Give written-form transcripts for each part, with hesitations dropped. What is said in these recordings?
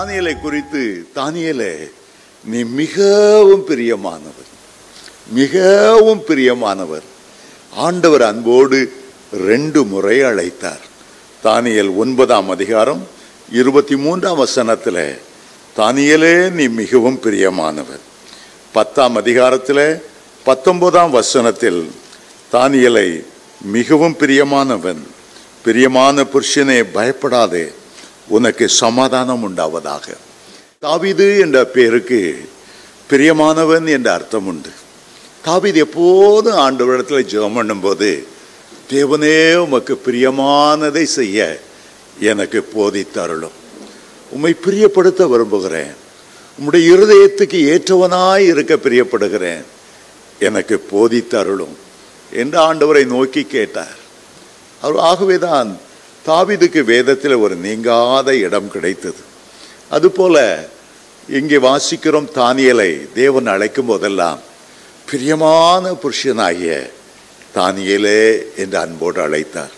தானியேலை குறித்து, தானியேலே நீ மிகவும் பிரியமானவர், மிகவும் பிரியமானவர். ஆண்டவர் அன்போடு 2 முறை அழைத்தார். தானியேல் 9ஆம் அதிகாரம் 23ஆம் வசனத்தில் தானியேலே நீ மிகவும் பிரியமானவர். 10ஆம் அதிகாரத்தில் 19ஆம் வசனத்தில் தானியேலை மிகவும் பிரியமானவன், பிரியமான புருஷனே பயப்படாதே, உனக்கு சமாதானம் உண்டாவதாக. தாவீது என்ற பேருக்கு பிரியமானவன் என்ற அர்த்தம் உண்டு. தாவீது எப்போதும் ஆண்டவரிடத்தில் ஜெபம் பண்ணும்போது, தேவனே உமக்கு பிரியமானதை செய்ய எனக்கு போதித்தருளும், உம்மை பிரியப்படுத்த விரும்புகிறேன், உம்முடைய இருதயத்துக்கு ஏற்றவனாய் இருக்க பிரியப்படுகிறேன், எனக்கு போதித்தருளும் என்று ஆண்டவரை நோக்கி கேட்டார். ஆகவேதான் தாவீதுக்கு வேதத்தில் ஒரு நீங்காத இடம் கிடைத்தது. அதுபோல இங்கே வாசிக்கிறோம், தானியேலை தேவன் அழைக்கும் போதெல்லாம் பிரியமான புருஷனாகிய தானியேலே என்று அன்போடு அழைத்தார்.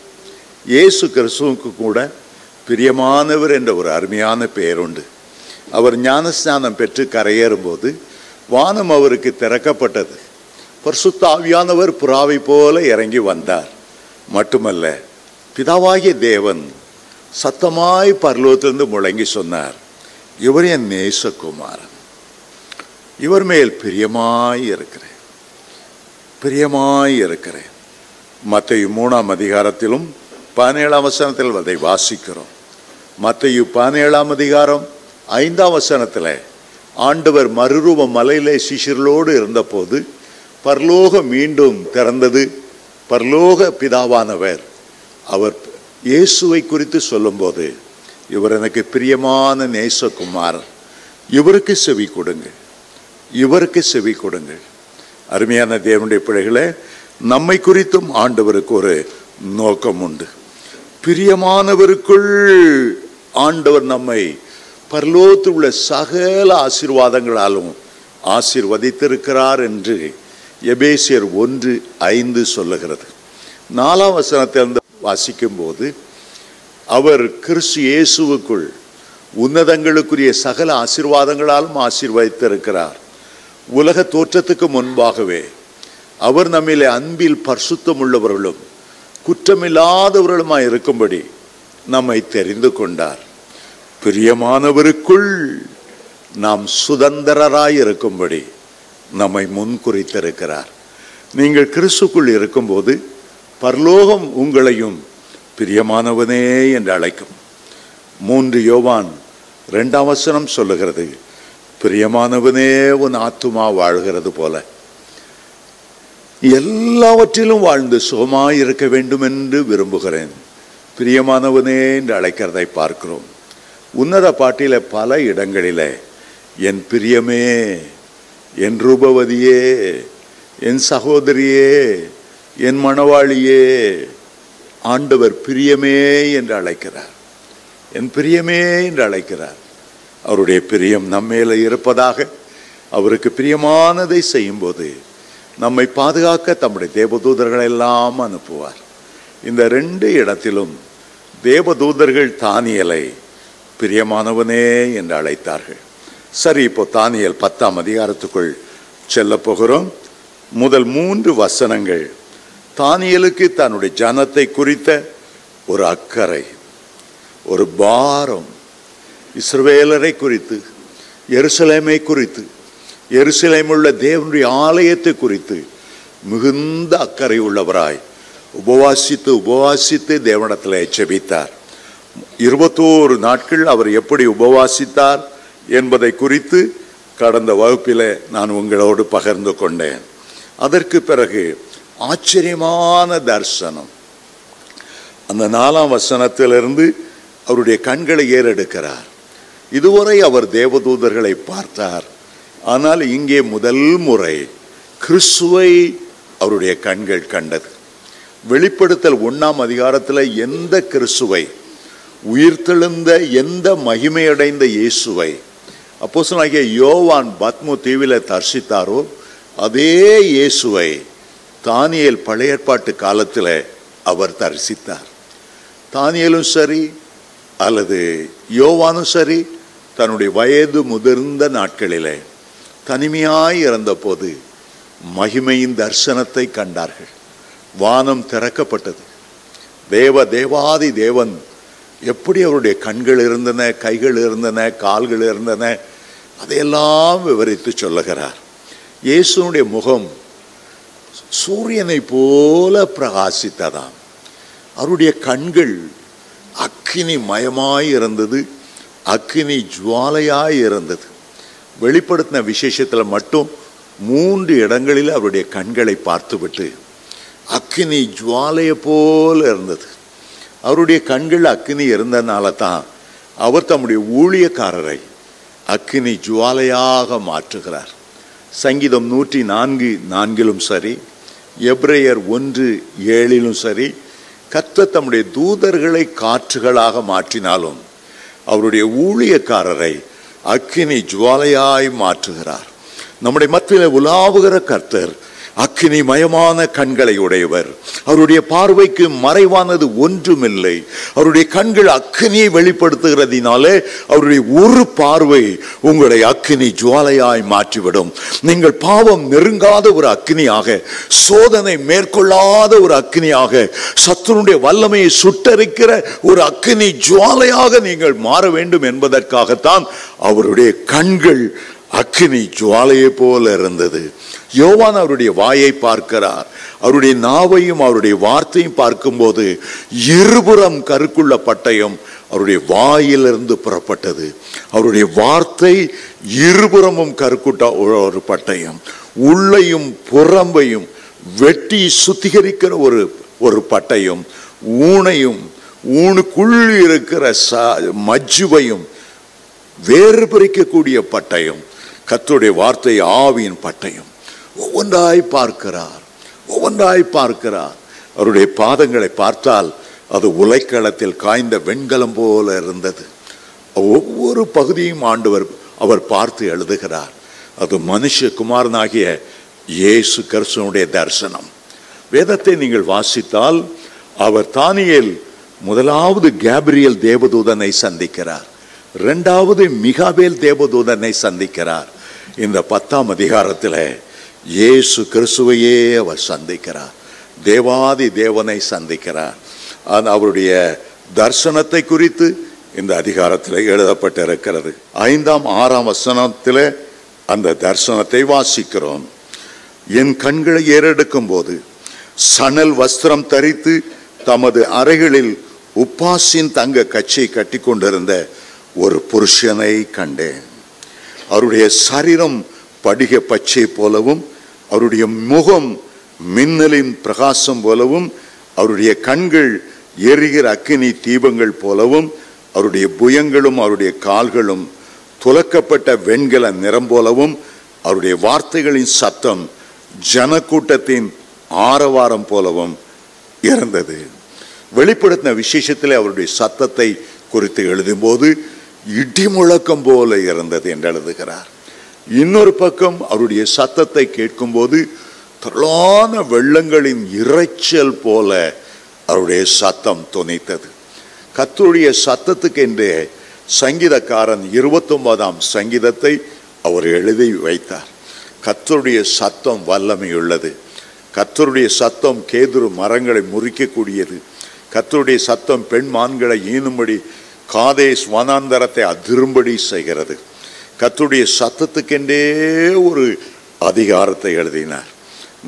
இயேசு கிறிஸ்துவுக்கு கூட பிரியமானவர் என்ற ஒரு அருமையான பெயர் உண்டு. அவர் ஞானஸ்நானம் பெற்று கரையேறும்போது வானம் அவருக்கு திறக்கப்பட்டது. பரிசுத்த ஆவியானவர் புறாவை போல இறங்கி வந்தார். மட்டுமல்ல, பிதாவாகிய தேவன் சத்தமாய் பரலோகத்திலிருந்து முழங்கி சொன்னார், இவர் என் நேசகுமாரன், இவர் மேல் பிரியமாய் இருக்கிறேன், பிரியமாய் இருக்கிறேன். மத்தேயு 3ஆம் அதிகாரத்திலும் 17ஆம் வசனத்தில் அதை வாசிக்கிறோம். மத்தேயு 17ஆம் அதிகாரம் 5ஆம் வசனத்தில் ஆண்டவர் மறுரூப மலையிலே சிஷ்யர்களோடு இருந்தபோது பரலோகம் மீண்டும் திறந்தது. பரலோக பிதாவானவர் அவர் இயேசுவை குறித்து சொல்லும்போது, இவர் எனக்கு பிரியமான நேசகுமாரன், இவருக்கு செவி கொடுங்கள், இவருக்கு செவி கொடுங்கள். அருமையான தேவனுடைய பிள்ளைகளே, நம்மை குறித்தும் ஆண்டவருக்கு ஒரு நோக்கம் உண்டு. பிரியமானவருக்குள் ஆண்டவர் நம்மை பரலோகத்தில் உள்ள சகல ஆசீர்வாதங்களாலும் ஆசீர்வதித்திருக்கிறார் என்று எபேசியர் 1:5 சொல்லுகிறது. 4ஆம் வசனத்திலிருந்து வாசிக்கும் போது, அவர் கிறிஸ்து இயேசுவுக்குள் உன்னதங்களுக்குரிய சகல ஆசீர்வாதங்களாலும் ஆசீர்வதித்திருக்கிறார். உலக தோற்றத்துக்கு முன்பாகவே அவர் நம்மிலே அன்பில் பரிசுத்தம் உள்ளவர்களும் குற்றமில்லாதவர்களுமாய் இருக்கும்படி நம்மை தெரிந்து கொண்டார். பிரியமானவருக்குள் நாம் சுதந்திரராய் இருக்கும்படி நம்மை முன்குறித்திருக்கிறார். நீங்கள் கிறிஸ்துக்குள் இருக்கும்போது பரலோகம் உங்களையும் பிரியமானவனே என்று அழைக்கும். 3 யோவான் 2ஆம் வசனம் சொல்லுகிறது, பிரியமானவனே உன் ஆத்துமா வாழ்கிறது போல எல்லாவற்றிலும் வாழ்ந்து சுகமாய் இருக்க வேண்டும் என்று விரும்புகிறேன், பிரியமானவனே என்று அழைக்கிறதை பார்க்கிறோம். உன்னத பாட்டில பல இடங்களில் என் பிரியமே, என் ரூபவதியே, என் சகோதரியே, என் மணவாளியே, ஆண்டவர் பிரியமே என்று அழைக்கிறார், என் பிரியமே என்று அழைக்கிறார். அவருடைய பிரியம் நம்மேல இருப்பதாக, அவருக்கு பிரியமானதை செய்யும்போது நம்மை பாதுகாக்க தம்முடைய தேவதூதர்களை எல்லாம் அனுப்புவார். இந்த 2 இடத்திலும் தேவதூதர்கள் தானியேலை பிரியமானவனே என்று அழைத்தார்கள். சரி, இப்போ தானியேல் 10ஆம் அதிகாரத்துக்குள் செல்ல போகிறோம். முதல் 3 வசனங்கள் தானியேலுக்கு தன்னுடைய ஜனத்தை குறித்த ஒரு அக்கறை, ஒரு பாரம், இஸ்ரவேலரை குறித்து, எருசலேமை குறித்து, எருசலேமுள்ள தேவனுடைய ஆலயத்தை குறித்து மிகுந்த அக்கறை உள்ளவராய் உபவாசித்து உபவாசித்து தேவனிடத்தில் ஜெபித்தார். 21 நாட்கள் அவர் எப்படி உபவாசித்தார் என்பதை குறித்து கடந்த வகுப்பில் நான் உங்களோடு பகிர்ந்து கொண்டேன். அதற்கு பிறகு ஆச்சரியமான தரிசனம். அந்த 4ஆம் வசனத்திலிருந்து அவருடைய கண்களை ஏறெடுக்கிறார். இதுவரை அவர் தேவதூதர்களை பார்த்தார். ஆனால் இங்கே முதல் முறை கிறிஸ்துவை அவருடைய கண்கள் கண்டது. வெளிப்படுத்தல் 1ஆம் அதிகாரத்தில் எந்த கிறிஸ்துவை, உயிர்த்தெழுந்த எந்த மகிமையடைந்த இயேசுவை அப்போஸ்தலனாகிய யோவான் பத்மு தீவில தரிசித்தாரோ, அதே இயேசுவை தானியேல் பழைய ஏற்பாட்டு காலத்தில் அவர் தரிசித்தார். தானியேலும் சரி அல்லது யோவானும் சரி தன்னுடைய வயது முதிர்ந்த நாட்களிலே தனிமையாய் இருந்தபோது மகிமையின் தரிசனத்தை கண்டார்கள். வானம் திறக்கப்பட்டது. தேவாதி தேவன் எப்படி அவருடைய கண்கள் இருந்தன, கைகள் இருந்தன, கால்கள் இருந்தன, அதையெல்லாம் விவரித்து சொல்லுகிறார். இயேசுனுடைய முகம் சூரியனை போல பிரகாசித்ததாம். அவருடைய கண்கள் அக்கினி மயமாய் இருந்தது, அக்கினி ஜுவாலையாய் இருந்தது. வெளிப்படுத்தின விசேஷத்தில் மட்டும் 3 இடங்களில் அவருடைய கண்களை பார்த்துவிட்டு அக்கினி ஜுவாலையை போல இருந்தது. அவருடைய கண்கள் அக்கினி இருந்ததுனால தான் அவர் தம்முடைய ஊழியக்காரரை அக்கினி ஜுவாலையாக மாற்றுகிறார். சங்கீதம் 104:4 சரி, எபிரேயர் 1:7 சரி, கர்த்தர் தம்முடைய தூதர்களை காற்றுகளாக மாற்றினாலும் அவருடைய ஊழியக்காரரை அக்கினி ஜுவாலையாய் மாற்றுகிறார். நம்முடைய மத்தியில் உலாவுகிற கர்த்தர் அக்கினி மயமான கண்களை உடையவர். அவருடைய பார்வைக்கு மறைவானது ஒன்றுமில்லை. அவருடைய கண்கள் அக்கினியை வெளிப்படுத்துகிறதினாலே அவருடைய ஒரு பார்வை உங்களை அக்கினி ஜுவாலையாய் மாற்றிவிடும். நீங்கள் பாவம் நெருங்காத ஒரு அக்கினியாக, சோதனை மேற்கொள்ளாத ஒரு அக்கினியாக, சத்துருடைய வல்லமையை சுட்டரிக்கிற ஒரு அக்கினி ஜுவாலையாக நீங்கள் மாற வேண்டும் என்பதற்காகத்தான் அவருடைய கண்கள் அக்கினி ஜுவாலையை போல இருந்தது. யோவான் அவருடைய வாயை பார்க்கிறார். அவருடைய நாவையும் அவருடைய வார்த்தையும் பார்க்கும்போது இருபுறம் கருக்குள்ள பட்டயம் அவருடைய வாயிலிருந்து புறப்பட்டது. அவருடைய வார்த்தை இருபுறமும் கருக்குட்ட ஒரு பட்டயம், உள்ளையும் புறம்பையும் வெட்டி சுத்திகரிக்கிற ஒரு பட்டயம், ஊனையும் ஊனுக்குள் இருக்கிற மஜ்ஜுவையும் வேறு பிரிக்கக்கூடிய பட்டயம், கர்த்தருடைய வார்த்தை ஆவியின் பட்டயம். ஒவ்வொன்றாய் பார்க்கிறார். அவருடைய பாதங்களை பார்த்தால் அது உலைக்களத்தில் காய்ந்த வெண்கலம் போல இருந்தது. ஒவ்வொரு பகுதியும் அவர் பார்த்து எழுதுகிறார். அது மனுஷகுமாரனாகிய இயேசு கிறிஸ்துவினுடைய தரிசனம். வேதத்தை நீங்கள் வாசித்தால் அவர் தானியேல் முதலாவது கேப்ரியல் தேவதூதனை சந்திக்கிறார், 2வது மிகாவேல் தேவதூதனை சந்திக்கிறார். இந்த 10ஆம் அதிகாரத்தில் இயேசு கிறிஸ்துவையே அவர் சந்திக்கிறார், தேவாதி தேவனை சந்திக்கிறார். அவருடைய தரிசனத்தை குறித்து இந்த அதிகாரத்தில் எழுதப்பட்டிருக்கிறது. 5ஆம் 6ஆம் வசனத்தில் அந்த தரிசனத்தை வாசிக்கிறோம். என் கண்களை ஏறெடுக்கும் போது சணல் வஸ்திரம் தரித்து தமது அறைகளில் உப்பாசின் தங்க கச்சை கட்டி கொண்டிருந்த ஒரு புருஷனை கண்டேன். அவருடைய சரீரம் படிக பச்சை போலவும், அவருடைய முகம் மின்னலின் பிரகாசம் போலவும், அவருடைய கண்கள் எரிகிற அக்கினி தீபங்கள் போலவும், அவருடைய புயங்களும் அவருடைய கால்களும் துலக்கப்பட்ட வெண்கல நிறம் போலவும், அவருடைய வார்த்தைகளின் சத்தம் ஜனக்கூட்டத்தின் ஆரவாரம் போலவும் இருந்தது. வெளிப்படுத்தின விசேஷத்தில் அவருடைய சத்தத்தை குறித்து எழுதும்போது இடி முழக்கம் போல இருந்தது என்று எழுதுகிறார். இன்னொரு பக்கம் அவருடைய சத்தத்தை கேட்கும்போது திரளான வெள்ளங்களின் இரைச்சல் போல அவருடைய சத்தம் தொனித்தது. கர்த்தருடைய சத்தத்துக்கு என்றே சங்கீதக்காரன் 29ஆம் சங்கீதத்தை அவர் எழுதி வைத்தார். கர்த்தருடைய சத்தம் வல்லமையுள்ளது. கர்த்தருடைய சத்தம் கேதுரு மரங்களை முறிக்கக்கூடியது. கர்த்தருடைய சத்தம் பெண் மான்களை ஈனும்படி காதேஸ் வனாந்தரத்தை அதிரும்படி செய்கிறது. கர்த்தருடைய சத்தத்துக்கென்றே ஒரு அதிகாரத்தை எழுதினார்.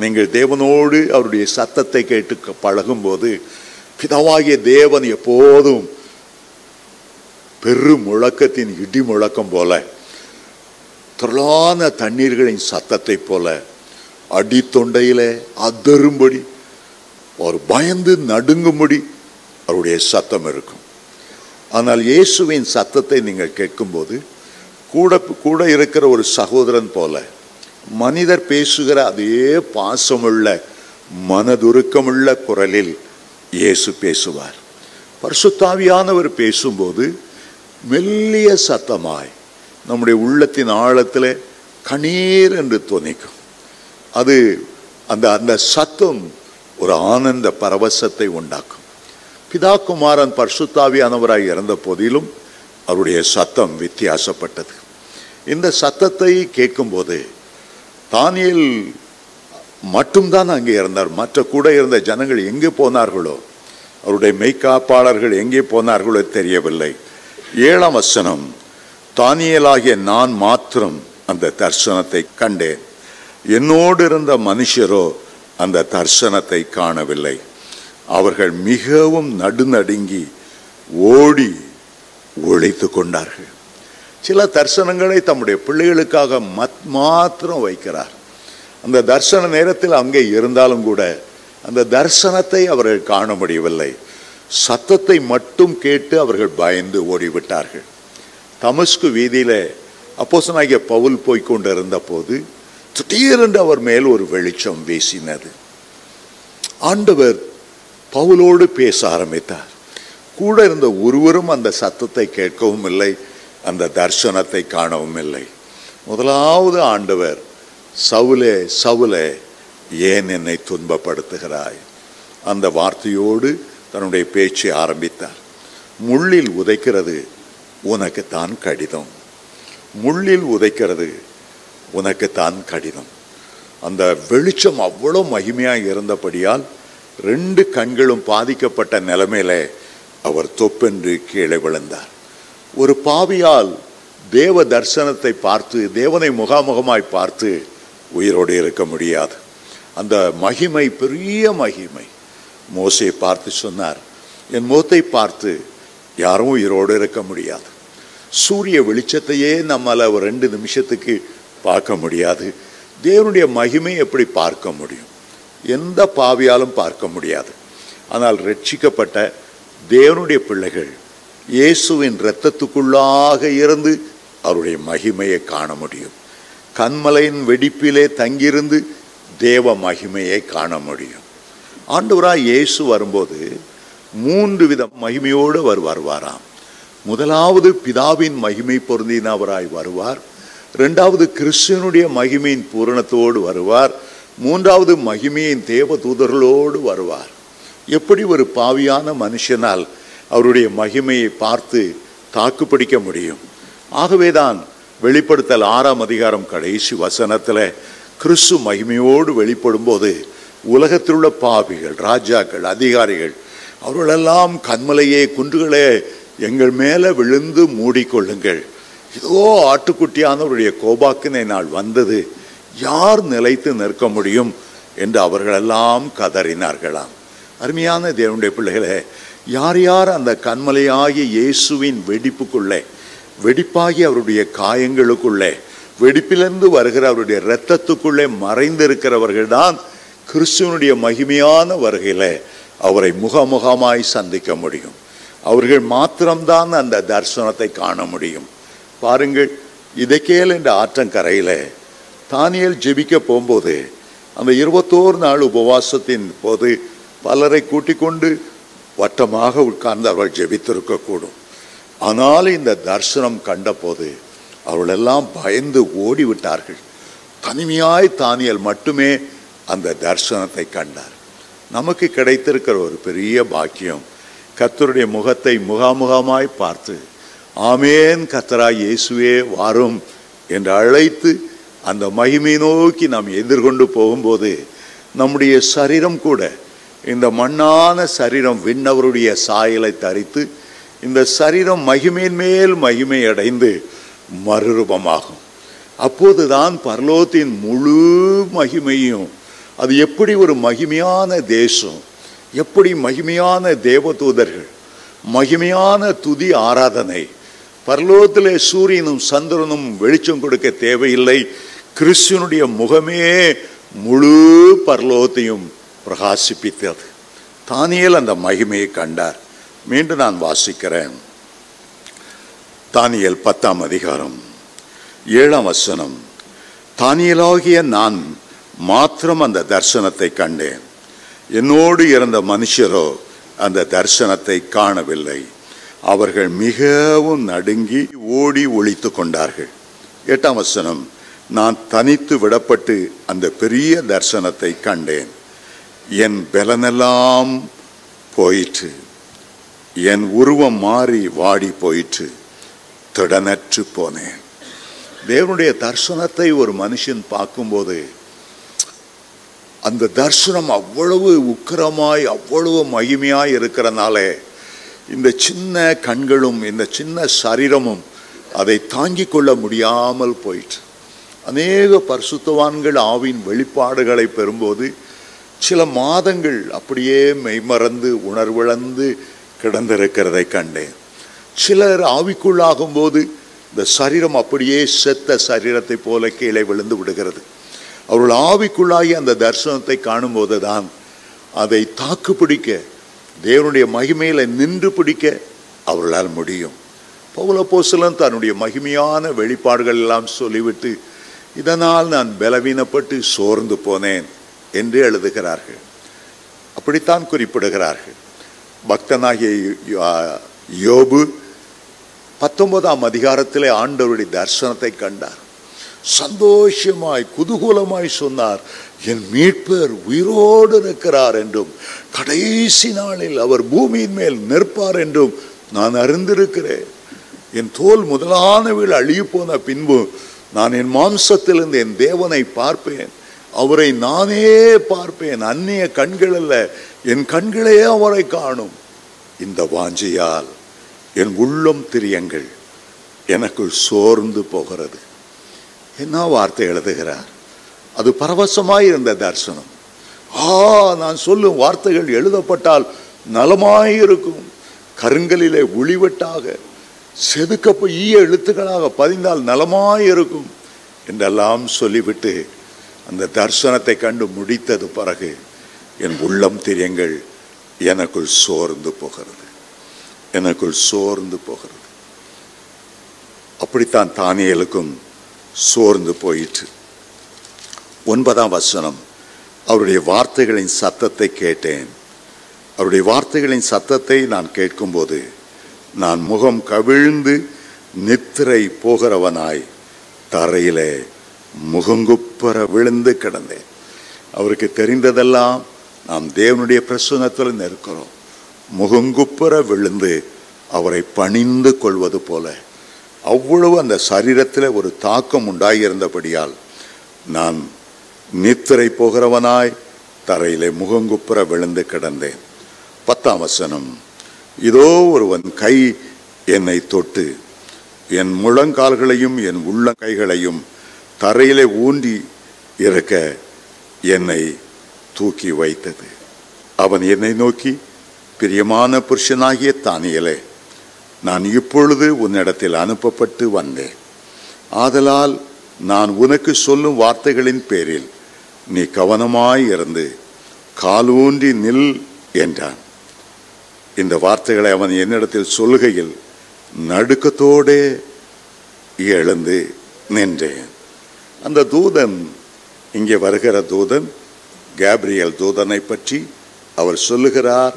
நீங்கள் தேவனோடு அவருடைய சத்தத்தை கேட்டு பழகும்போது பிதாவாகிய தேவன் எப்போதும் பெரு முழக்கத்தின் இடி முழக்கம் போல, திரளான தண்ணீர்களின் சத்தத்தை போல அடித்தொண்டையிலே அதரும்படி, ஒரு பயந்து நடுங்கும்படி அவருடைய சத்தம் இருக்கும். ஆனால் இயேசுவின் சத்தத்தை நீங்கள் கேட்கும்போது கூட இருக்கிற ஒரு சகோதரன் போல, மனிதர் பேசுகிற அதே பாசமுள்ள மனதுருக்கமுள்ள குரலில் இயேசு பேசுவார். பரிசுத்தாவியானவர் பேசும்போது மெல்லிய சத்தமாய் நம்முடைய உள்ளத்தின் ஆழத்தில் கணீர் என்று தொனிக்கும். அது அந்த சத்தம் ஒரு ஆனந்த பரவசத்தை உண்டாக்கும். பிதா குமாரன் பரிசுத்தாவியானவராய் இருந்த போதிலும் அவருடைய சத்தம் வித்தியாசப்பட்டது. இந்த சத்தத்தை கேட்கும்போது தானியேல் மட்டும்தான் அங்கே இருந்தார். மற்ற கூட இருந்த ஜனங்கள் எங்கே போனார்களோ, அவருடைய மெய்க்காப்பாளர்கள் எங்கே போனார்களோ தெரியவில்லை. 7ஆம் வசனம், தானியேலாகிய நான் மாத்திரம் அந்த தரிசனத்தை கண்டேன், என்னோடு இருந்த மனுஷரோ அந்த தரிசனத்தை காணவில்லை. அவர்கள் மிகவும் நடுநடுங்கி ஓடி ஒளித்து கொண்டார்கள். சில தரிசனங்களை தம்முடைய பிள்ளைகளுக்காக மாத்திரம் வைக்கிறார். அந்த தரிசன நேரத்தில் அங்கே இருந்தாலும் கூட அந்த தரிசனத்தை அவர்கள் காண முடியவில்லை. சத்தத்தை மட்டும் கேட்டு அவர்கள் பயந்து ஓடிவிட்டார்கள். தமஸ்கு வீதியிலே அப்போஸ்தலனாகிய பவுல் போய்கொண்டிருந்த போது திடீரென்று அவர் மேல் ஒரு வெளிச்சம் வீசினது. ஆண்டவர் பவுலோடு பேச ஆரம்பித்தார். கூட இருந்த ஒருவரும் அந்த சத்தத்தை கேட்கவும் இல்லை, அந்த தரிசனத்தை காணவும் இல்லை. முதலாவது ஆண்டவர், சவுலே சவுலே ஏன் என்னை துன்பப்படுத்துகிறாய், அந்த வார்த்தையோடு தன்னுடைய பேச்சை ஆரம்பித்தார். முள்ளில் உதைக்கிறது உனக்குத்தான் கடிதம், முள்ளில் உதைக்கிறது உனக்குத்தான் கடிதம். அந்த வெளிச்சம் அவ்வளோ மகிமையாக இருந்தபடியால் 2 கண்களும் பாதிக்கப்பட்ட நிலைமையில அவர் தொப்பென்று கீழே விழுந்தார். ஒரு பாவியால் தேவ தரிசனத்தை பார்த்து, தேவனை முகாமுகமாய் பார்த்து உயிரோடு இருக்க முடியாது. அந்த மகிமை பெரிய மகிமை. மோசே பார்த்து சொன்னார், என் முகத்தை பார்த்து யாரும் உயிரோடு இருக்க முடியாது. சூரிய வெளிச்சத்தையே நம்மால் ஒரு 2 நிமிஷத்துக்கு பார்க்க முடியாது. தேவனுடைய மகிமை எப்படி பார்க்க முடியும்? எந்த பாவியாலும் பார்க்க முடியாது. ஆனால் ரட்சிக்கப்பட்ட தேவனுடைய பிள்ளைகள் இயேசுவின் இரத்தத்துக்குள்ளாக இருந்து அவருடைய மகிமையை காண முடியும். கன்மலையின் வெடிப்பிலே தங்கியிருந்து தேவ மகிமையை காண முடியும். ஆண்டவராய் இயேசு வரும்போது 3 வித மகிமையோடு அவர் வருவாராம். முதலாவது பிதாவின் மகிமை பொருந்தினவராய் வருவார். 2வது கிறிஸ்துவனுடைய மகிமையின் பூரணத்தோடு வருவார். 3வது மகிமையின் தேவ தூதர்களோடு வருவார். எப்படி ஒரு பாவியான மனுஷனால் அவருடைய மகிமையை பார்த்து தாக்குப்பிடிக்க முடியும்? ஆகவேதான் வெளிப்படுத்தல் 6ஆம் அதிகாரம் கடைசி வசனத்தில் கிறிஸ்து மகிமையோடு வெளிப்படும் போது உலகத்தில் உள்ள பாவிகள், ராஜாக்கள், அதிகாரிகள் அவர்களெல்லாம் கன்மலையே குன்றுகளே எங்கள் மேலே விழுந்து மூடிக்கொள்ளுங்கள், இதோ ஆட்டுக்குட்டியானவருடைய கோபாக்கினை நாள் வந்தது, யார் நிலைத்து நிற்க முடியும் என்று அவர்களெல்லாம் கதறினார்களாம். அருமையான தேவனுடைய பிள்ளைகளே, யார் யார் அந்த கன்மலையாகிய இயேசுவின் வெடிப்புக்குள்ளே, வெடிப்பாகி அவருடைய காயங்களுக்குள்ளே, வெடிப்பிலிருந்து வருகிற அவருடைய இரத்தத்துக்குள்ளே மறைந்திருக்கிறவர்கள் தான் கிறிஸ்துவனுடைய மகிமையான வருகையில் அவரை முகமுகமாய் சந்திக்க முடியும். அவர்கள் மாத்திரம்தான் அந்த தரிசனத்தை காண முடியும். பாருங்கள், இதெக்கேல் என்ற ஆற்றங்கரையில் தானியேல் ஜெபிக்க போகும்போது அந்த 21 நாள் உபவாசத்தின் போது பலரை கூட்டிக் கொண்டு வட்டமாக உட்கார்ந்து அவர்கள் ஜெபித்திருக்கக்கூடும். ஆனால் இந்த தரிசனம் கண்டபோது அவர்களெல்லாம் பயந்து ஓடிவிட்டார்கள். தனிமையாய் தானியேல் மட்டுமே அந்த தரிசனத்தை கண்டார். நமக்கு கிடைத்திருக்கிற ஒரு பெரிய பாக்கியம், கர்த்தருடைய முகத்தை முகாமுகமாய் பார்த்து ஆமேன் கர்த்தராய் இயேசுவே வாரும் என்று அழைத்து அந்த மகிமை நோக்கி நாம் எதிர்கொண்டு போகும்போது நம்முடைய சரீரம் கூட, இந்த மண்ணான சரீரம் விண்ணவருடைய சாயலை தரித்து இந்த சரீரம் மகிமையின் மேல் மகிமை அடைந்து மறுரூபமாகும். அப்போதுதான் பரலோகத்தின் முழு மகிமையும், அது எப்படி ஒரு மகிமையான தேசம், எப்படி மகிமையான தேவதூதர்கள், மகிமையான துதி ஆராதனை. பரலோகத்திலே சூரியனும் சந்திரனும் வெளிச்சம் கொடுக்க தேவையில்லை. கிறிஸ்துவனுடைய முகமே முழு பரலோகத்தையும் பிரகாசிப்பித்தது. தானியேல் அந்த மகிமையை கண்டார். மீண்டும் நான் வாசிக்கிறேன். தானியேல் 10ஆம் அதிகாரம் 7ஆம் வசனம். தானியேலாகிய நான் மாத்திரம் அந்த தரிசனத்தை கண்டேன், என்னோடு இருந்த மனுஷரோ அந்த தரிசனத்தை காணவில்லை. அவர்கள் மிகவும் நடுங்கி ஓடி ஒளித்து கொண்டார்கள். 8ஆம் வசனம். நான் தனித்து விடப்பட்டு அந்த பெரிய தரிசனத்தை கண்டேன். என் பலனெல்லாம் போயிற்று, என் உருவம் மாறி வாடி போயிற்று, திடனற்று போனேன். தேவனுடைய தரிசனத்தை ஒரு மனுஷன் பார்க்கும்போது அந்த தரிசனம் அவ்வளவு உக்கிரமாய் அவ்வளவு மகிமையாய் இருக்கிறனால இந்த சின்ன கண்களும் இந்த சின்ன சரீரமும் அதை தாங்கிக் கொள்ள முடியாமல் போயிற்று. அநேக பரிசுத்தவான்கள் ஆவின் வெளிப்பாடுகளை பெறும்போது சில மாதங்கள் அப்படியே மெய்மறந்து உணர்விழந்து கிடந்திருக்கிறதை கண்டேன். சிலர் ஆவிக்குள்ளாகும் போது இந்த சரீரம் அப்படியே செத்த சரீரத்தை போல கீழே விழுந்து விடுகிறது. அவர்கள் ஆவிக்குள்ளாகி அந்த தரிசனத்தை காணும்போது தான் அதை தாக்கு பிடிக்க, தேவனுடைய மகிமையில நின்று பிடிக்க அவர்களால் முடியும். பவுல் அப்போஸ்தலன் தன்னுடைய மகிமையான வெளிப்பாடுகள் எல்லாம் சொல்லிவிட்டு, இதனால் நான் பலவீனப்பட்டு சோர்ந்து போனேன் என்று எழுதுகிறார்கள். அப்படித்தான் குறிப்பிடுகிறார்கள். பக்தனாகிய யோபு 19ஆம் அதிகாரத்திலே ஆண்டவருடைய தரிசனத்தை கண்டார். சந்தோஷமாய் குதூகலமாய் சொன்னார், என் மீட்பர் உயிரோடு இருக்கிறார் என்றும் கடைசி நாளில் அவர் பூமியின் மேல் நிற்பார் என்றும் நான் அறிந்திருக்கிறேன். என் தோல் முதலானவள் அழிய போன பின்பு நான் என் மாம்சத்திலிருந்து என் தேவனை பார்ப்பேன், அவரை நானே பார்ப்பேன், அந்நிய கண்கள் அல்ல, என் கண்களே அவரை காணும். இந்த வாஞ்சையால் என் உள்ளம் திரியங்கள் எனக்குள் சோர்ந்து போகிறது. என்ன வார்த்தை எழுதுகிறார்! அது பரவசமாய் இருந்த தரிசனம். நான் சொல்லும் வார்த்தைகள் எழுதப்பட்டால் நலமாயிருக்கும், கருங்கலிலே ஒளிவெட்டாக செதுக்கப்ப ஈய எழுத்துக்களாக பதிந்தால் நலமாயிருக்கும் என்றெல்லாம் சொல்லிவிட்டு அந்த தரிசனத்தை கண்டு முடித்தது பிறகு என் உள்ளம் திரியங்கள் எனக்குள் சோர்ந்து போகிறது, எனக்குள் சோர்ந்து போகிறது. அப்படித்தான் தானியேலுக்கும் சோர்ந்து போயிற்று. 9ஆம் வசனம், அவருடைய வார்த்தைகளின் சத்தத்தை கேட்டேன். அவருடைய வார்த்தைகளின் சத்தத்தை நான் கேட்கும்போது நான் முகம் கவிழ்ந்து நித்திரை போகிறவனாய் தரையிலே முகங்குப்புற விழுந்து கிடந்தேன். அவருக்கு தெரிந்ததெல்லாம் நாம் தேவனுடைய பிரசன்னத்தில் இருக்கிறோம். முகங்குப்புற விழுந்து அவரை பணிந்து கொள்வது போல அவ்வளவு அந்த சரீரத்தில் ஒரு தாக்கம் உண்டாகியிருந்தபடியால் நான் நித்திரை போகிறவனாய் தரையிலே முகங்குப்புற விழுந்து கிடந்தேன். 10ஆம் வசனம், இதோ ஒருவன் கை என்னை தொட்டு என் முழங்கால்களையும் என் உள்ள கைகளையும் தரையிலே ஊன்றி இருக்க என்னை தூக்கி வைத்தது. அவன் என்னை நோக்கி, பிரியமான புருஷனாகிய தானியேலே, நான் இப்பொழுது உன்னிடத்தில் அனுப்பப்பட்டு வந்தேன். ஆதலால் நான் உனக்கு சொல்லும் வார்த்தைகளின் பேரில் நீ கவனமாய் இருந்து காலூன்றி நில் என்றான். இந்த வார்த்தைகளை அவன் என்னிடத்தில் சொல்லுகையில் நடுக்கத்தோடு எழுந்து நின்றேன். அந்த தூதன், இங்கே வருகிற தூதன் கேப்ரியல் தூதனை பற்றி அவர் சொல்லுகிறார்.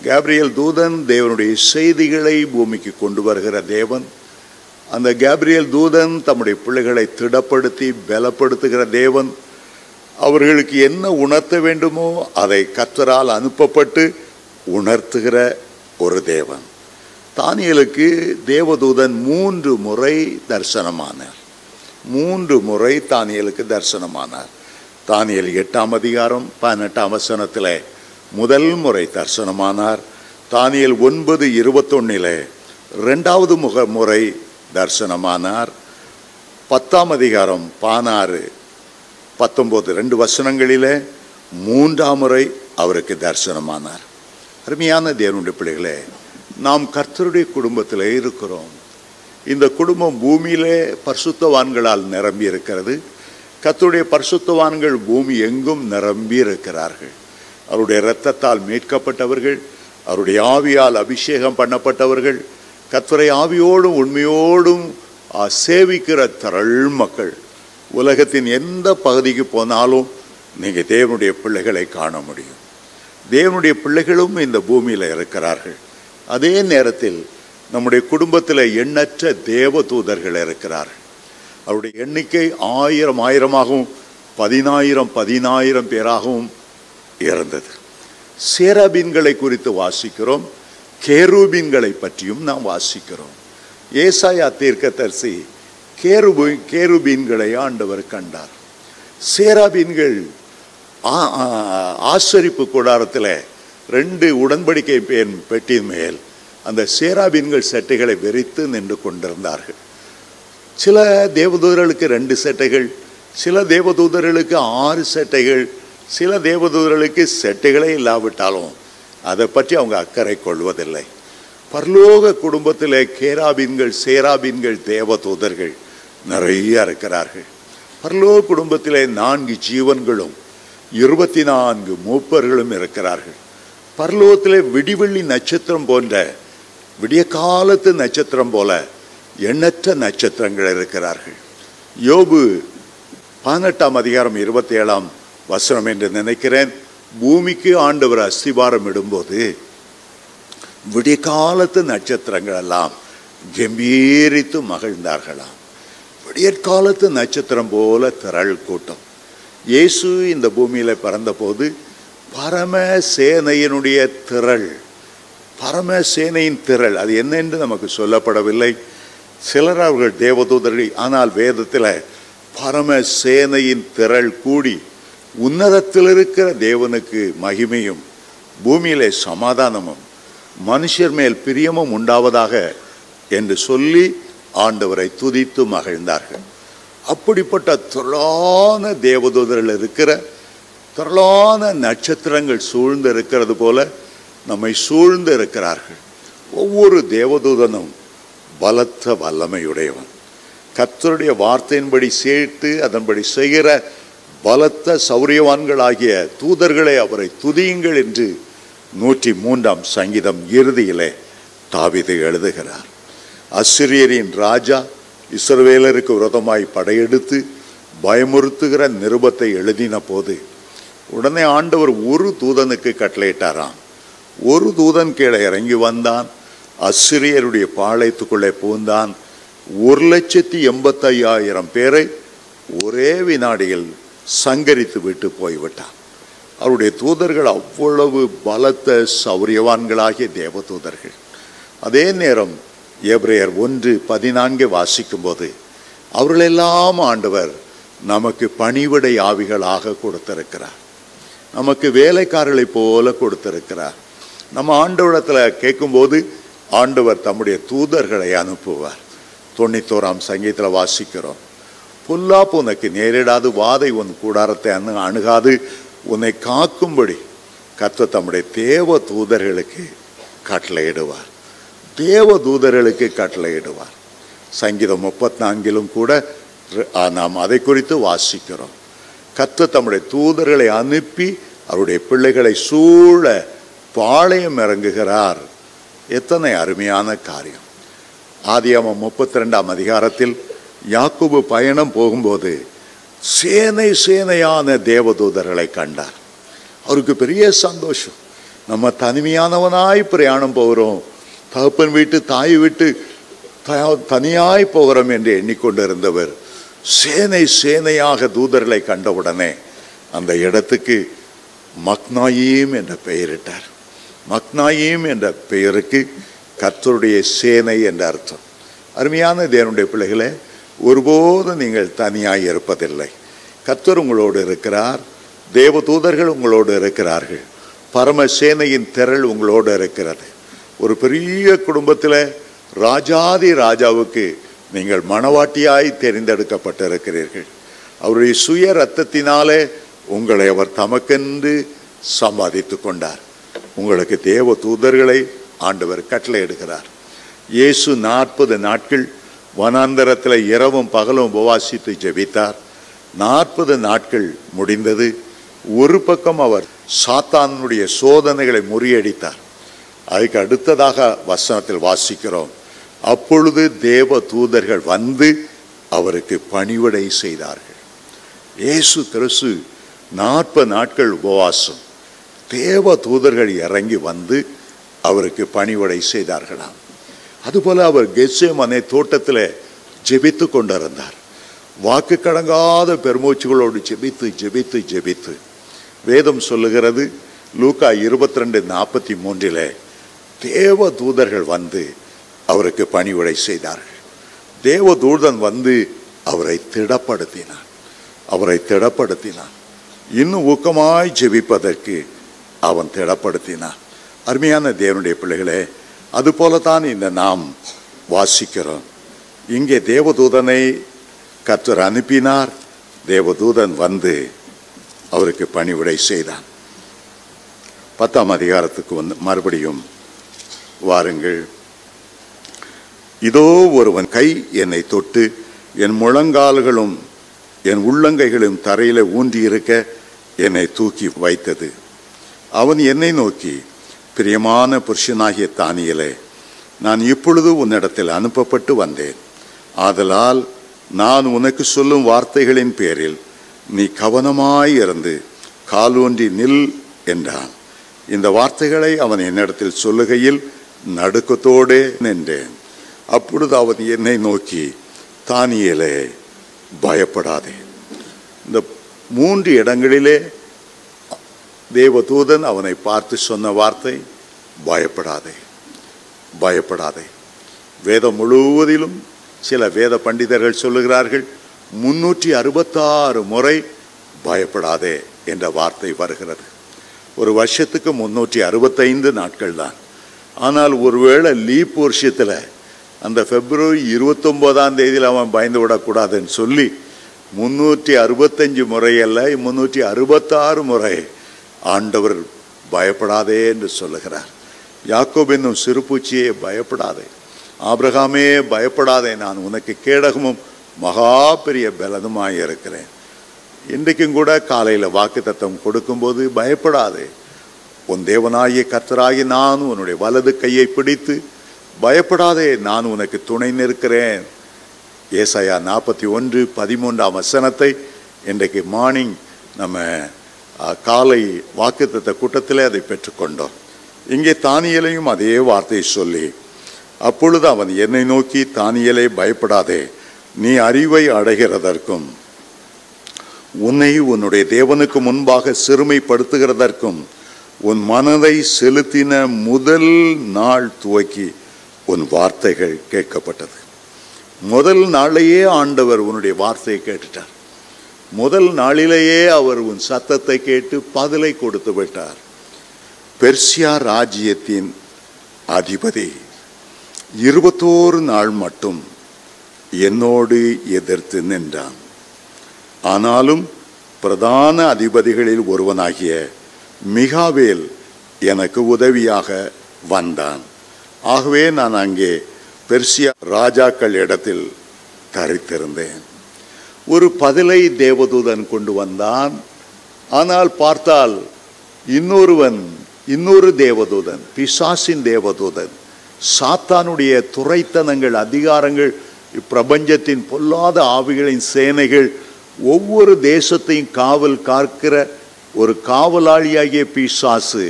கேப்ரியல் தூதன் தேவனுடைய செய்திகளை பூமிக்கு கொண்டு வருகிற தேவன். அந்த கேப்ரியல் தூதன் தம்முடைய பிள்ளைகளை திடப்படுத்தி பலப்படுத்துகிற தேவன். அவர்களுக்கு என்ன உணர்த்த வேண்டுமோ அதை கர்த்தரால் அனுப்பப்பட்டு உணர்த்துகிற ஒரு தேவன். தானியேலுக்கு தேவதூதன் 3 முறை தரிசனமானார். 3 முறை தானியேலுக்கு தரிசனமானார். தானியேல் 8ஆம் அதிகாரம் 18ஆம் வசனத்தில் முதல் முறை தரிசனமானார். தானியேல் 9:21 2வது முறை தரிசனமானார். 10ஆம் அதிகாரம் 16-19 2 வசனங்களிலே 3ஆம் முறை அவருக்கு தரிசனமானார். அருமையான தேவனுடைய பிள்ளைகளே, நாம் கர்த்தருடைய குடும்பத்தில் இருக்கிறோம். இந்த குடும்பம் பூமியிலே பரிசுத்தவான்களால் நிரம்பி இருக்கிறது. கர்த்தருடைய பரிசுத்தவான்கள் பூமி எங்கும் நிரம்பி இருக்கிறார்கள். அவருடைய இரத்தத்தால் மீட்கப்பட்டவர்கள், அவருடைய ஆவியால் அபிஷேகம் பண்ணப்பட்டவர்கள், கர்த்தரை ஆவியோடும் உண்மையோடும் சேவிக்கிற திரள் மக்கள். உலகத்தின் எந்த பகுதிக்கு போனாலும் நீங்கள் தேவனுடைய பிள்ளைகளை காண முடியும். தேவனுடைய பிள்ளைகளும் இந்த பூமியில் இருக்கிறார்கள். அதே நேரத்தில் நம்முடைய குடும்பத்தில் எண்ணற்ற தேவ தூதர்கள் இருக்கிறார்கள். அவருடைய எண்ணிக்கை 1000-1000ஆகவும் 10,000-10,000 பேராகவும் இருந்தது. சேராபீன்களை குறித்து வாசிக்கிறோம், கேரூபீன்களை பற்றியும் நாம் வாசிக்கிறோம். ஏசாயா தீர்க்கதரிசி கேருபீன்களை ஆண்டவர் கண்டார். சேராபீன்கள் ஆசரிப்பு கூடாரத்தில் 2 உடன்படிக்கை பெட்டியின் மேல் அந்த சேராபீன்கள் செட்டைகளை வெறித்து நின்று கொண்டிருந்தார்கள். சில தேவதூதர்களுக்கு 2 செட்டைகள், சில தேவதூதர்களுக்கு 6 செட்டைகள், சில தேவதூதர்களுக்கு செட்டைகளே இல்லாவிட்டாலும் அதை பற்றி அவங்க அக்கறை கொள்வதில்லை. பரலோக குடும்பத்தில் கேராபீன்கள், சேராபீன்கள், தேவதூதர்கள் நிறைய இருக்கிறார்கள். பரலோக குடும்பத்தில் 4 ஜீவன்களும் 24 மூப்பர்களும் இருக்கிறார்கள். பரலோகத்தில் விடிவெள்ளி நட்சத்திரம் போன்ற, விடிய காலத்து நட்சத்திரம் போல எண்ணற்ற நட்சத்திரங்கள் இருக்கிறார்கள். யோபு 18ஆம் அதிகாரம் 27ஆம் வசனம் என்று நினைக்கிறேன். பூமிக்கு ஆண்டவர் அஸ்திவாரம் இடும்போது விடிய காலத்து நட்சத்திரங்கள் எல்லாம் கம்பீரித்து மகிழ்ந்தார்களாம். விடியற்காலத்து நட்சத்திரம் போல திரள் கூட்டம். இயேசு இந்த பூமியில பிறந்தபோது பரமசேனையினுடைய திரள், பரமசேனையின் திரள் அது என்னென்று நமக்கு சொல்லப்படவில்லை. சிலர் அவர்கள் தேவதூதர்கள், ஆனால் வேதத்தில் பரமசேனையின் திரள் கூடி உன்னதத்தில் இருக்கிற தேவனுக்கு மகிமையும் பூமியிலே சமாதானமும் மனுஷர் மேல் பிரியமும் உண்டாவதாக என்று சொல்லி ஆண்டவரை துதித்து மகிழ்ந்தார்கள். அப்படிப்பட்ட திரளான தேவதூதர்கள் இருக்கிற, திரளான நட்சத்திரங்கள் சூழ்ந்து இருக்கிறது போல நம்மை சூழ்ந்து இருக்கிறார்கள். ஒவ்வொரு தேவதூதனும் பலத்த வல்லமையுடையவன். கர்த்தருடைய வார்த்தையின்படி சேர்த்து அதன்படி செய்கிற பலத்த சௌரியவான்களாகிய தூதர்களை அவரை துதியுங்கள் என்று 103ஆம் சங்கீதம் இறுதியிலே தாவீது எழுதுகிறார். அசிரியரின் ராஜா இஸ்ரவேலருக்கு விரோதமாய் படையெடுத்து பயமுறுத்துகிற நிருபத்தை எழுதின போது உடனே ஆண்டவர் ஒரு தூதனுக்கு கட்டளையிட்டாராம். ஒரு தூதன் கீழே இறங்கி வந்தான், அசிரியருடைய பாளையத்துக்குள்ளே பூந்தான், 1,85,000 பேரை ஒரே வினாடியில் சங்கரித்து விட்டு போய்விட்டான். அவருடைய தூதர்கள் அவ்வளவு பலத்த சௌரியவான்களாகிய தேவதூதர்கள். அதே நேரம் எபிரேயர் 1:14 வாசிக்கும் போது அவர்களெல்லாம் ஆண்டவர் நமக்கு பணிவிடை ஆவிகளாக கொடுத்திருக்கிறார், நமக்கு வேலைக்காரர்களை போல கொடுத்திருக்கிறார். நம்ம ஆண்டவரிடத்தில் கேட்கும்போது ஆண்டவர் தம்முடைய தூதர்களை அனுப்புவார். 91ஆம் சங்கீதத்தில் வாசிக்கிறோம், பொல்லாப்பு உனக்கு நேரிடாது, வாதை உன் கூடாரத்தை அணுகாது, உன்னை காக்கும்படி கர்த்தர் தம்முடைய தேவ தூதர்களுக்கு கட்டளையிடுவார். தேவ தூதர்களுக்கு கட்டளையிடுவார். சங்கீதம் 34 கூட நாம் அதை குறித்து வாசிக்கிறோம். கர்த்தர் தம்முடைய தூதர்களை அனுப்பி அவருடைய பிள்ளைகளை சூழ பாளையம் இறங்குகிறார். எத்தனை அருமையான காரியம்! ஆதியாகமம் 32ஆம் அதிகாரத்தில் யாக்கோபு பயணம் போகும்போது சேனை சேனையான தேவதூதர்களை கண்டார். அவருக்கு பெரிய சந்தோஷம். நம்ம தனிமையானவனாய் பிரயாணம் போகிறோம், தகப்பன் வீட்டு தாய் விட்டு தனியாய் போகிறோம் என்று எண்ணிக்கொண்டிருந்தவர் சேனை சேனையாக தூதர்களை கண்டவுடனே அந்த இடத்துக்கு மக்னாயீம் என்ற பெயரிட்டார். மக்னாயீம் என்ற பெயருக்கு கர்த்தருடைய சேனை என்ற அர்த்தம். அருமையான தேவனுடைய பிள்ளைகளே, ஒருபோதும் நீங்கள் தனியாய் இருப்பதில்லை. கர்த்தர் உங்களோடு இருக்கிறார், தேவ தூதர்கள் உங்களோடு இருக்கிறார்கள், பரமசேனையின் திரள் உங்களோடு இருக்கிறது. ஒரு பெரிய குடும்பத்தில் ராஜாதி ராஜாவுக்கு நீங்கள் மணவாட்டியாய் தெரிந்தெடுக்கப்பட்டிருக்கிறீர்கள். அவருடைய சுய ரத்தத்தினாலே உங்களை அவர் தமக்கென்று சம்பாதித்து கொண்டார். உங்களுக்கு தேவ தூதர்களை ஆண்டவர் கட்டளையிடுகிறார். இயேசு 40 நாட்கள் வனாந்தரத்தில் இரவும் பகலும் உபவாசித்து ஜெபித்தார். 40 நாட்கள் முடிந்தது. ஒரு பக்கம் அவர் சாத்தானுடைய சோதனைகளை முறியடித்தார். அதுக்கு அடுத்ததாக வசனத்தில் வாசிக்கிறோம், அப்பொழுது தேவ தூதர்கள் வந்து அவருக்கு பணிவிடை செய்தார்கள். இயேசு கிறிஸ்து 40 நாட்கள் உபவாசம், தேவ தூதர்கள் இறங்கி வந்து அவருக்கு பணிவிடை செய்தார்களாம். அதுபோல அவர் கெத்சேமனே தோட்டத்தில் ஜெபித்து கொண்டிருந்தார். வாக்கு கடங்காத பெருமூச்சுகளோடு ஜெபித்து ஜெபித்து ஜெபித்து வேதம் சொல்லுகிறது, லூக்கா 22:43 தேவ தூதர்கள் வந்து அவருக்கு பணிவிடை செய்தார்கள். தேவதூதன் வந்து அவரை திடப்படுத்தினான். இன்னும் ஊக்கமாய் ஜெபிப்பதற்கு அவன் திடப்படுத்தினான். அருமையான தேவனுடைய பிள்ளைகளே, அதுபோலதான் இந்த நாம் வாசிக்கிறோம். இங்கே தேவதூதனை கர்த்தர் அனுப்பினார். தேவதூதன் வந்து அவருக்கு பணிவிடை செய்தான். 10ஆம் அதிகாரத்துக்கு வந்து மறுபடியும் வாருங்கள். இதோ ஒருவன் கை என்னை தொட்டு என் முழங்கால்களும் என் உள்ளங்கைகளும் தரையில ஊன்றி இருக்க என்னை தூக்கி வைத்தது. அவன் என்னை நோக்கி, பிரியமான புருஷனாகிய தானியேலே, நான் இப்பொழுது உன்னிடத்தில் அனுப்பப்பட்டு வந்தேன். ஆதலால் நான் உனக்கு சொல்லும் வார்த்தைகளின் பேரில் நீ கவனமாயிருந்து காலூன்றி நில் என்றான். இந்த வார்த்தைகளை அவன் என்னிடத்தில் சொல்லுகையில் நடுக்கத்தோடே நின்றேன். அப்பொழுது அவன் என்னை நோக்கி, தானியேலே, பயப்படாதே. இந்த 3 இடங்களிலே தேவதூதன் அவனை பார்த்து சொன்ன வார்த்தை பயப்படாதே, பயப்படாதே. வேதம் முழுவதிலும் சில வேத பண்டிதர்கள் சொல்லுகிறார்கள் 366 முறை பயப்படாதே என்ற வார்த்தை வருகிறது. ஒரு வருஷத்துக்கு 365 நாட்கள் தான். ஆனால் ஒருவேளை லீப் வருஷத்தில் அந்த பிப்ரவரி 29ஆம் தேதியில் அவன் பயந்து விடக்கூடாதுன்னு சொல்லி 365 முறை அல்ல, 366 முறை ஆண்டவர் பயப்படாதே என்று சொல்லுகிறார். யாக்கோபு என்னும் சிறுபூச்சியே பயப்படாதே, ஆபிரகாமே பயப்படாதே, நான் உனக்கு கேடகமும் மகா பெரிய பலனுமாய் இருக்கிறேன். இன்றைக்கும் கூட காலையில் வாக்குத்தத்தம் கொடுக்கும்போது பயப்படாதே, உன் தேவனாகிய கர்த்தராகி நான் உன்னுடைய வலது கையை பிடித்து பயப்படாதே, நான் உனக்கு துணை நிற்கிறேன். ஏசாயா 41:13 வசனத்தை இன்றைக்கு மார்னிங் நம்ம காலை வாக்குத்தத்த கூட்டத்திலே அதை பெற்றுக்கொண்டோம். இங்கே தானியேலையும் அதே வார்த்தையை சொல்லி, அப்பொழுது அவன் என்னை நோக்கி, தானியேலே, பயப்படாதே, நீ அறிவை அடைகிறதற்கும் உன்னை உன்னுடைய தேவனுக்கு முன்பாக சிறுமைப்படுத்துகிறதற்கும் உன் மனதை செலுத்தின முதல் நாள் துவக்கி உன் வார்த்தைகள் கேட்கப்பட்டது. முதல் நாளையே ஆண்டவர் உன்னுடைய வார்த்தையை கேட்டுட்டார். முதல் நாளிலேயே அவர் உன் சத்தத்தை கேட்டு பதிலை கொடுத்து விட்டார். பெர்சியா ராஜ்யத்தின் அதிபதி 21 நாள் மட்டும் என்னோடு எதிர்த்து நின்றான். ஆனாலும் பிரதான அதிபதிகளில் ஒருவனாகிய மிகாவேல் எனக்கு உதவியாக வந்தான். ஆகவே நான் அங்கே பெர்சியா ராஜாக்கள் இடத்தில் தரித்திருந்தேன். ஒரு பதிலை தேவதூதன் கொண்டு வந்தான். ஆனால் பார்த்தால் இன்னொரு தேவதூதன், பிசாசின் தேவதூதன், சாத்தானுடைய துரைத்தனங்கள், அதிகாரங்கள், பிரபஞ்சத்தின் பொல்லாத ஆவிகளின் சேனைகள், ஒவ்வொரு தேசத்தையும் காவல் காக்கிற ஒரு காவலாளியாகிய பிசாசு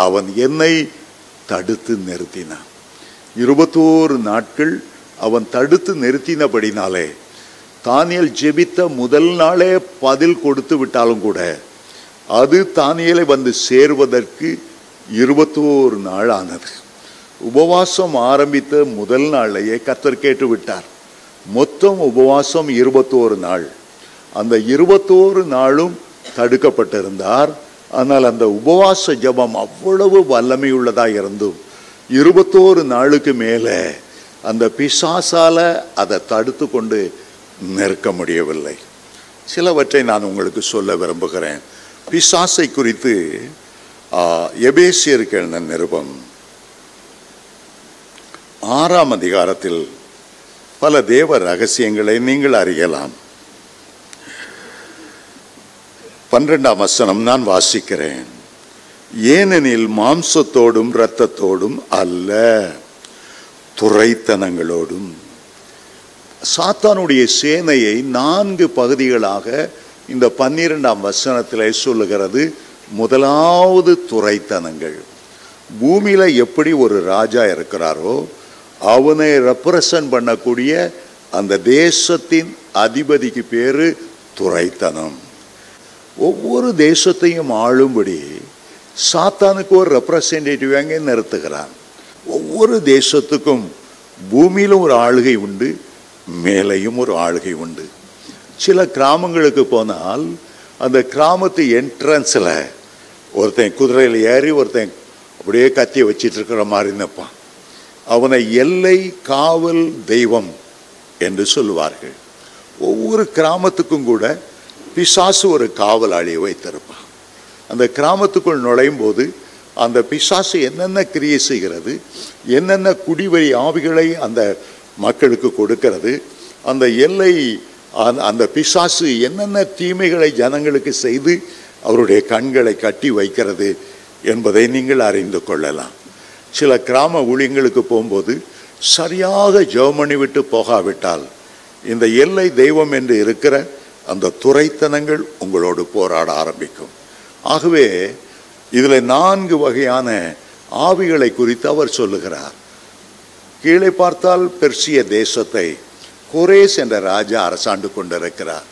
அவன் என்னை தடுத்து நிறுத்தினான். 21 நாட்கள் அவன் தடுத்து நிறுத்தினபடினாலே தானியேல் ஜெபித்த முதல் நாளே பதில் கொடுத்து விட்டாலும் கூட அது தானியேலை வந்து சேர்வதற்கு 21 நாள் ஆனது. உபவாசம் ஆரம்பித்த முதல் நாளையே கர்த்தர் கேட்டு விட்டார். மொத்தம் உபவாசம் 21 நாள். அந்த 21 நாளும் தடுக்கப்பட்டிருந்தார். ஆனால் அந்த உபவாச ஜபம் அவ்வளவு வல்லமை உள்ளதாக இருந்தும் 21 நாளுக்கு மேலே அந்த பிசாசால அதை தடுத்து கொண்டு நிற்க முடியவில்லை. சிலவற்றை நான் உங்களுக்கு சொல்ல விரும்புகிறேன். பிசாசை குறித்து எபேசியருக்கு எழுதின நிருபம் 6ஆம் அதிகாரத்தில் பல தேவ ரகசியங்களை நீங்கள் அறியலாம். 12ஆம் வசனம் நான் வாசிக்கிறேன். ஏனெனில் மாம்சத்தோடும் இரத்தத்தோடும் அல்ல, துரைத்தனங்களோடும். சாத்தானுடைய சேனையை 4 பகுதிகளாக இந்த 12ஆம் வசனத்திலே சொல்லுகிறது. முதலாவது துரைத்தனங்கள். பூமியில எப்படி ஒரு ராஜா இருக்கிறாரோ அவனை ரெப்ரசன்ட் பண்ணக்கூடிய அந்த தேசத்தின் அதிபதிக்கு பேரு துரைத்தனம். ஒவ்வொரு தேசத்தையும் ஆளும்படி சாத்தானுக்கு ஒரு ரெப்ரசன்டேட்டிவ் அங்கே நிறுத்துகிறான். ஒவ்வொரு தேசத்துக்கும் பூமியிலும் ஒரு ஆளுகை உண்டு, மேலையும் ஒரு ஆளுகை உண்டு. சில கிராமங்களுக்கு போனால் அந்த கிராமத்து என்ட்ரன்ஸில் ஒருத்தன் குதிரையில் ஏறி ஒருத்தன் அப்படியே கத்தியை வச்சிட்டு இருக்கிற மாதிரி நிற்பான். அவனை எல்லை காவல் தெய்வம் என்று சொல்லுவார்கள். ஒவ்வொரு கிராமத்துக்கும் கூட பிசாசு ஒரு காவலாளியை வைத்திருப்பான். அந்த கிராமத்துக்குள் நுழையும் போது அந்த பிசாசு என்னென்ன கிரியை செய்கிறது, என்னென்ன குடிவரி ஆவிகளை அந்த மக்களுக்கு கொடுக்கிறது, அந்த எல்லை அந்த பிசாசு என்னென்ன தீமைகளை ஜனங்களுக்கு செய்து அவருடைய கண்களை கட்டி வைக்கிறது என்பதை நீங்கள் அறிந்து கொள்ளலாம். சில கிராம ஊழியங்களுக்கு போகும்போது சரியாக ஜெபம் விட்டு போகாவிட்டால் இந்த எல்லை தெய்வம் என்று இருக்கிற அந்த துரைத்தனங்கள் உங்களோடு போராட ஆரம்பிக்கும். ஆகவே இதில் 4 வகையான ஆவிகளை குறித்து அவர் சொல்லுகிறார். கீழே பார்த்தால் பெர்சிய தேசத்தை கோரேஸ் என்ற ராஜா அரசாண்டு கொண்டிருக்கிறார்.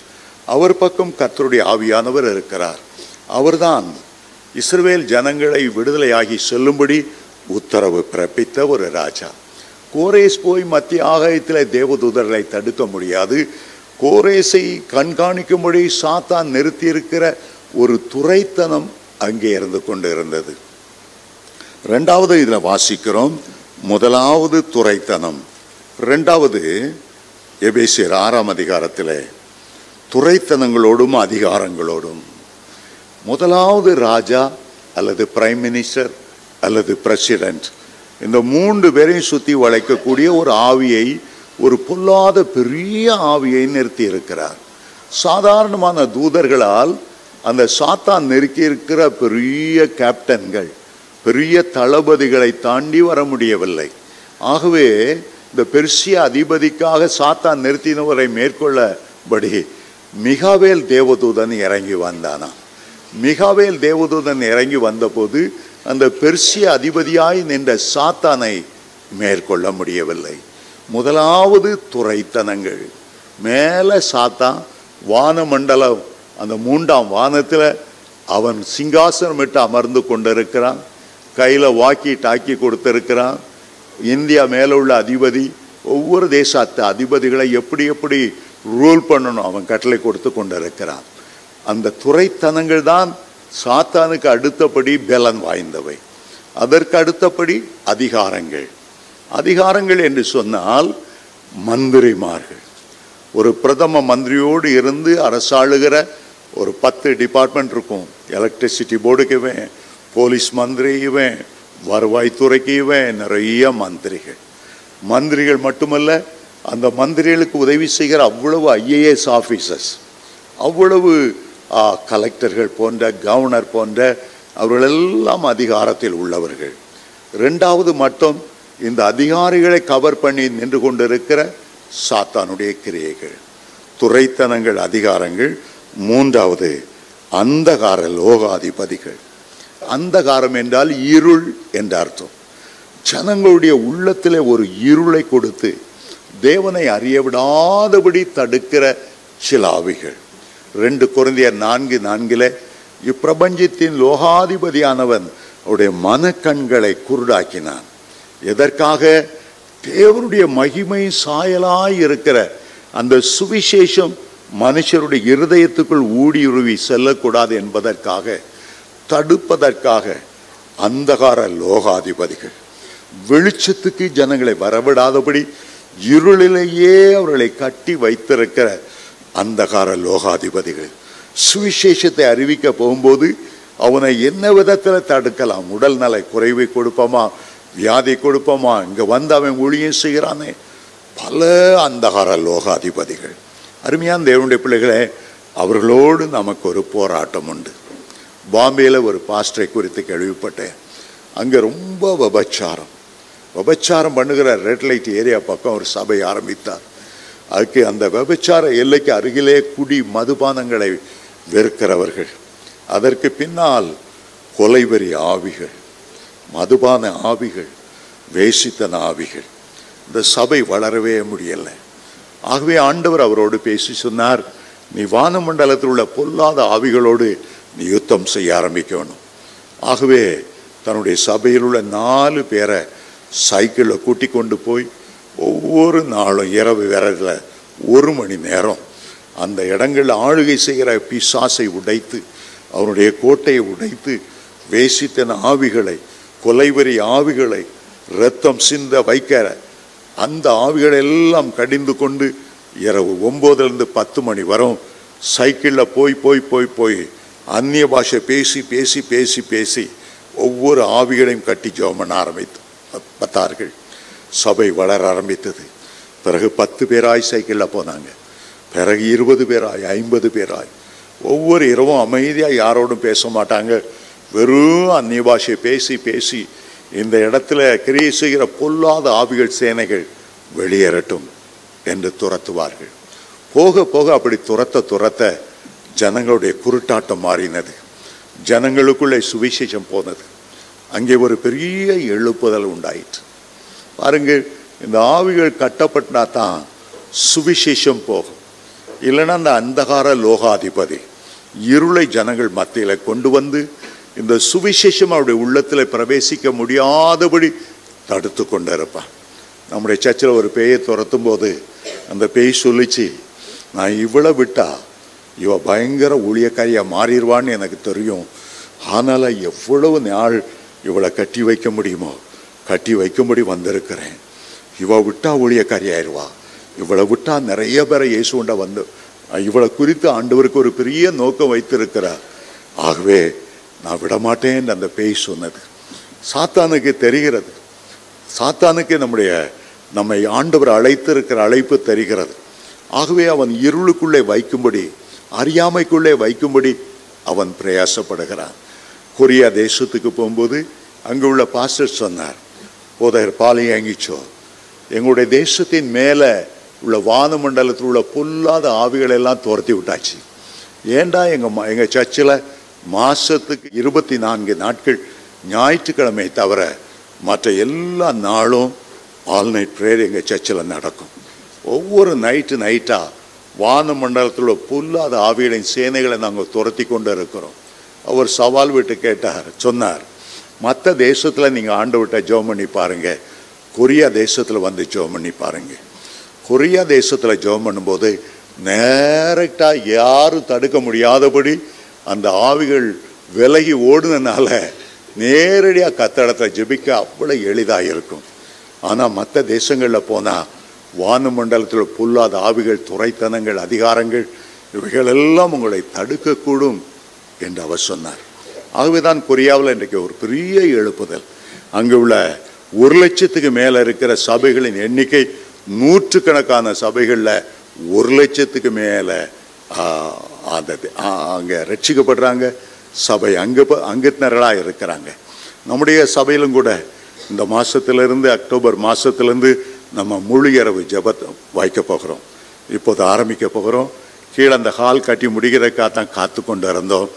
அவர் பக்கம் கர்த்தருடைய ஆவியானவர் இருக்கிறார். அவர்தான் இஸ்ரவேல் ஜனங்களை விடுதலையாகி செல்லும்படி உத்தரவு பிறப்பித்த ஒரு ராஜா. கோரேஸ் போய் மத்திய ஆகாயத்தில் தேவதூதர்களை தடுக்க முடியாது. கோரேஸை கண்காணிக்கும்படி சாத்தான் நிறுத்தியிருக்கிற ஒரு துரைத்தனம் அங்கே இருந்து கொண்டு இருந்தது. 2வது இதில் வாசிக்கிறோம். முதலாவது துரைத்தனம். 2வது எபேசியர் 6ஆம் அதிகாரத்தில் துரைத்தனங்களோடும் அதிகாரங்களோடும். முதலாவது ராஜா அல்லது பிரைம் மினிஸ்டர் அல்லது பிரசிடென்ட், இந்த 3 பேரையும் சுற்றி வளைக்கக்கூடிய ஒரு ஆவியை, ஒரு பொல்லாத பெரிய ஆவியை நிறுத்தி இருக்கிறார். சாதாரணமான தூதர்களால் அந்த சாத்தான் நெருக்கி இருக்கிற பெரிய கேப்டன்கள், பெரிய தளபதிகளை தாண்டி வர முடியவில்லை. ஆகவே இந்த பெர்சிய அதிபதிக்காக சாத்தான் நிறுத்தினவரை மேற்கொள்ளபடி மிகாவேல் தேவதூதன் இறங்கி வந்தானா. மிகாவேல் தேவதூதன் இறங்கி வந்தபோது அந்த பெர்சிய அதிபதியாய் நின்ற சாத்தானை மேற்கொள்ள முடியவில்லை. முதலாவது துரைத்தனங்கள். மேலே சாத்தான் வானமண்டலம், அந்த 3ஆம் வானத்தில் அவன் சிங்காசனம் விட்டு அமர்ந்து கொண்டிருக்கிறான். கையில் வாக்கி டாக்கி கொடுத்திருக்கிறான். இந்தியா மேலே உள்ள அதிபதி ஒவ்வொரு தேசத்து அதிபதிகளை எப்படி எப்படி ரூல் பண்ணணும் அவன் கட்டளை கொடுத்து கொண்டிருக்கிறான். அந்த துரைத்தனங்கள் தான் சாத்தானுக்கு அடுத்தபடி பலன் வாய்ந்தவை. அதற்கு அடுத்தபடி அதிகாரங்கள். அதிகாரங்கள் என்று சொன்னால் மந்திரிமார்கள். ஒரு பிரதம மந்திரியோடு இருந்து அரசாளுகிற ஒரு 10 டிபார்ட்மெண்ட் இருக்கும். எலக்ட்ரிசிட்டி போர்டுக்கு இவன், போலீஸ் மந்திரி இவன், வருவாய்த்துறைக்கு இவன், நிறைய மந்திரிகள். மந்திரிகள் மட்டுமல்ல, அந்த மந்திரிகளுக்கு உதவி செய்கிற அவ்வளவு IAS ஆஃபீஸர்ஸ், அவ்வளவு கலெக்டர்கள் போன்ற, கவர்னர் போன்ற அவர்களெல்லாம் அதிகாரத்தில் உள்ளவர்கள். 2வது மட்டும் இந்த அதிகாரிகளை கவர் பண்ணி நின்று கொண்டிருக்கிற சாத்தானுடைய கிரியைகள், துரைத்தனங்கள், அதிகாரங்கள். 3வது அந்தகார லோகாதிபதிகள். அந்தகாரம் என்றால் இருள் என்ற அர்த்தம். ஜனங்களுடைய உள்ளத்தில் ஒரு இருளை கொடுத்து தேவனை அறிய விடாதபடி தடுக்கிற சில ஆவிகள். 2 கொரிந்தியர் 4:4 இப்பிரபஞ்சத்தின் லோகாதிபதியானவன் அவருடைய மனக்கண்களை குருடாக்கினான். எதற்காக? தேவனுடைய மகிமை சாயலாய் இருக்கிற அந்த சுவிசேஷம் மனுஷருடைய இருதயத்துக்குள் ஊடுருவி செல்லக்கூடாது என்பதற்காக, தடுப்பதற்காக. அந்தகார லோகாதிபதிகள் வெளிச்சத்துக்கு ஜனங்களை வரவிடாதபடி இருளிலேயே அவர்களை கட்டி வைத்திருக்கிற அந்தகார லோகாதிபதிகள். சுவிசேஷத்தை அறிவிக்க போகும்போது அவனை என்ன விதத்தில் தடுக்கலாம்? உடல் நல குறைவை கொடுப்போமா, வியாதி கொடுப்போமா, இங்கே வந்து அவன் ஊழியம் செய்கிறானே, பல அந்தகார லோகாதிபதிகள். அருமையான தேவனுடைய பிள்ளைகளே, அவர்களோடு நமக்கு ஒரு போராட்டம் உண்டு. பாம்பேயில் ஒரு பாஸ்டரை குறித்து கேள்விப்பட்டேன். அங்கே ரொம்ப விபச்சாரம் பண்ணுகிற ரெட் லைட் ஏரியா பக்கம் ஒரு சபை ஆரம்பித்தார். அதுக்கு அந்த விபச்சார எல்லைக்கு அருகிலே குடி மதுபானங்களை வெறுக்கிறவர்கள், அதற்கு பின்னால் கொலைவெறி ஆவிகள், மதுபான ஆவிகள், வேசித்தன ஆவிகள். இந்த சபை வளரவே முடியலை. ஆகவே ஆண்டவர் அவரோடு பேசி சொன்னார், நீ வானமண்டலத்தில் உள்ள பொல்லாத ஆவிகளோடு நீ யுத்தம் செய்ய ஆரம்பிக்கணும். ஆகவே தன்னுடைய சபையில் உள்ள 4 பேரை சைக்கிளில் கூட்டி கொண்டு போய் ஒவ்வொரு நாளும் இரவு வேறல 1 மணி நேரம் அந்த இடங்கள் ஆளுகை செய்கிற பிசாசை உடைத்து, அவனுடைய கோட்டையை உடைத்து, வேசித்தன ஆவிகளை, கொலைவெறி ஆவிகளை, இரத்தம் சிந்த வைக்கிற அந்த ஆவிகளை எல்லாம் கடிந்து கொண்டு இரவு 9லிருந்து 10 மணி வரும் சைக்கிளில் போய் அந்நிய பாஷை பேசி ஒவ்வொரு ஆவிகளையும் கட்டி ஜெபம் பண்ண ஆரம்பித்தார்கள். சபை வளர ஆரம்பித்தது. பிறகு 10 பேராய் சைக்கிளில் போனாங்க. பிறகு 20 பேராய், 50 பேராய். ஒவ்வொரு இரவும் அமைதியாக யாரோடும் பேச மாட்டாங்க. வெறும் அந்நிய பாஷை பேசி இந்த இடத்துல கிரியை செய்கிற பொல்லாத ஆவிகள் சேனைகள் வெளியேறட்டும் என்று துரத்துவார்கள். போக போக அப்படி துரத்த ஜனங்களுடைய குருட்டாட்டம் மாறினது. ஜனங்களுக்குள்ளே சுவிசேஷம் போனது. அங்கே ஒரு பெரிய எழுப்புதல் உண்டாயிற்று. பாருங்கள், இந்த ஆவிகள் கட்டப்பட்டா தான் சுவிசேஷம் போகும். இல்லைன்னா அந்த அந்தகார லோகாதிபதி இருளை ஜனங்கள் மத்தியில் கொண்டு வந்து இந்த சுவிசேஷம் அவருடைய உள்ளத்தில் பிரவேசிக்க முடியாதபடி தடுத்து கொண்டு இருப்பான். நம்முடைய சர்ச்சில் ஒரு பேயை துரத்தும் போது அந்த பேய் சொல்லிச்சு, நான் இவளை விட்டா இவ பயங்கர ஊழியக்காரியாக மாறிடுவான்னு எனக்கு தெரியும். ஆனால் எவ்வளவு நாள் இவளை கட்டி வைக்க முடியுமோ கட்டி வைக்கும்படி வந்திருக்கிறேன். இவ விட்டா ஊழியக்காரியாயிருவா, இவளை விட்டா நிறைய பேரை இயேசுண்ட வந்து இவளை குறித்து ஆண்டவருக்கு ஒரு பெரிய நோக்கம் வைத்திருக்கிறார். ஆகவே நான் விடமாட்டேன் அந்த பேய் சொன்னது. சாத்தானுக்கு தெரிகிறது. சாத்தானுக்கு நம்மை ஆண்டவர் அழைத்திருக்கிற அழைப்பு தெரிகிறது. ஆகவே அவன் இருளுக்குள்ளே வைக்கும்படி, அறியாமைக்குள்ளே வைக்கும்படி அவன் பிரயாசப்படுகிறான். கொரியா தேசத்துக்கு போகும்போது அங்கே உள்ள பாஸ்டர் சொன்னார், போதகர் பாலியங்கிச்சோ, எங்களுடைய தேசத்தின் மேலே உள்ள வானமண்டலத்தில் உள்ள பொல்லாத ஆவிகளெல்லாம் துரத்தி விட்டாச்சு. ஏண்டா எங்கள் சர்ச்சில் மாதத்துக்கு 24 நாட்கள் ஞாயிற்றுக்கிழமை தவிர மற்ற எல்லா நாளும் ஆல் நைட் ப்ரேயர் எங்கள் சர்ச்சில் நடக்கும். ஒவ்வொரு நைட்டாக வானமண்டலத்தில் பொல்லாத ஆவிகளின் சேனைகளை நாங்கள் துரத்தி கொண்டு இருக்கிறோம். அவர் சவால் விட்டு சொன்னார், மற்ற தேசத்தில் நீங்கள் ஆண்டவர்கிட்ட ஜெபம் பண்ணி பாருங்கள், கொரியா தேசத்தில் வந்து ஜெபம் பண்ணி பாருங்கள். கொரியா தேசத்தில் ஜெபம் பண்ணும்போது டைரெக்டாக யாரும் தடுக்க முடியாதபடி அந்த ஆவிகள் விலகி ஓடுனதுனால நேரடியாக கத்தடத்தை ஜெபிக்க அவ்வளோ எளிதாக இருக்கும். ஆனால் மற்ற தேசங்களில் போனால் வானமண்டலத்தில் பொல்லாத ஆவிகள், துறைத்தனங்கள், அதிகாரங்கள் இவைகளெல்லாம் உங்களை தடுக்கக்கூடும் என்று அவர் சொன்னார். ஆகவே தான் கொரியாவில் இன்றைக்கு ஒரு பெரிய எழுப்புதல். அங்கே உள்ள 1,00,000க்கு மேலே இருக்கிற சபைகளின் எண்ணிக்கை, 100கணக்கான சபைகளில் 1,00,000க்கு மேலே அங்கே ரட்சிக்கப்படுறாங்க. சபை அங்கத்தினர்களாக இருக்கிறாங்க. நம்முடைய சபையிலும் கூட இந்த மாதத்திலிருந்து, அக்டோபர் மாதத்திலேருந்து நம்ம முழு இரவு ஜெபத்தை வைக்க போகிறோம். இப்போது ஆரம்பிக்க போகிறோம். கீழே அந்த ஹால் கட்டி முடிகிறதுக்காக தான் காத்து கொண்டு இருந்தோம்.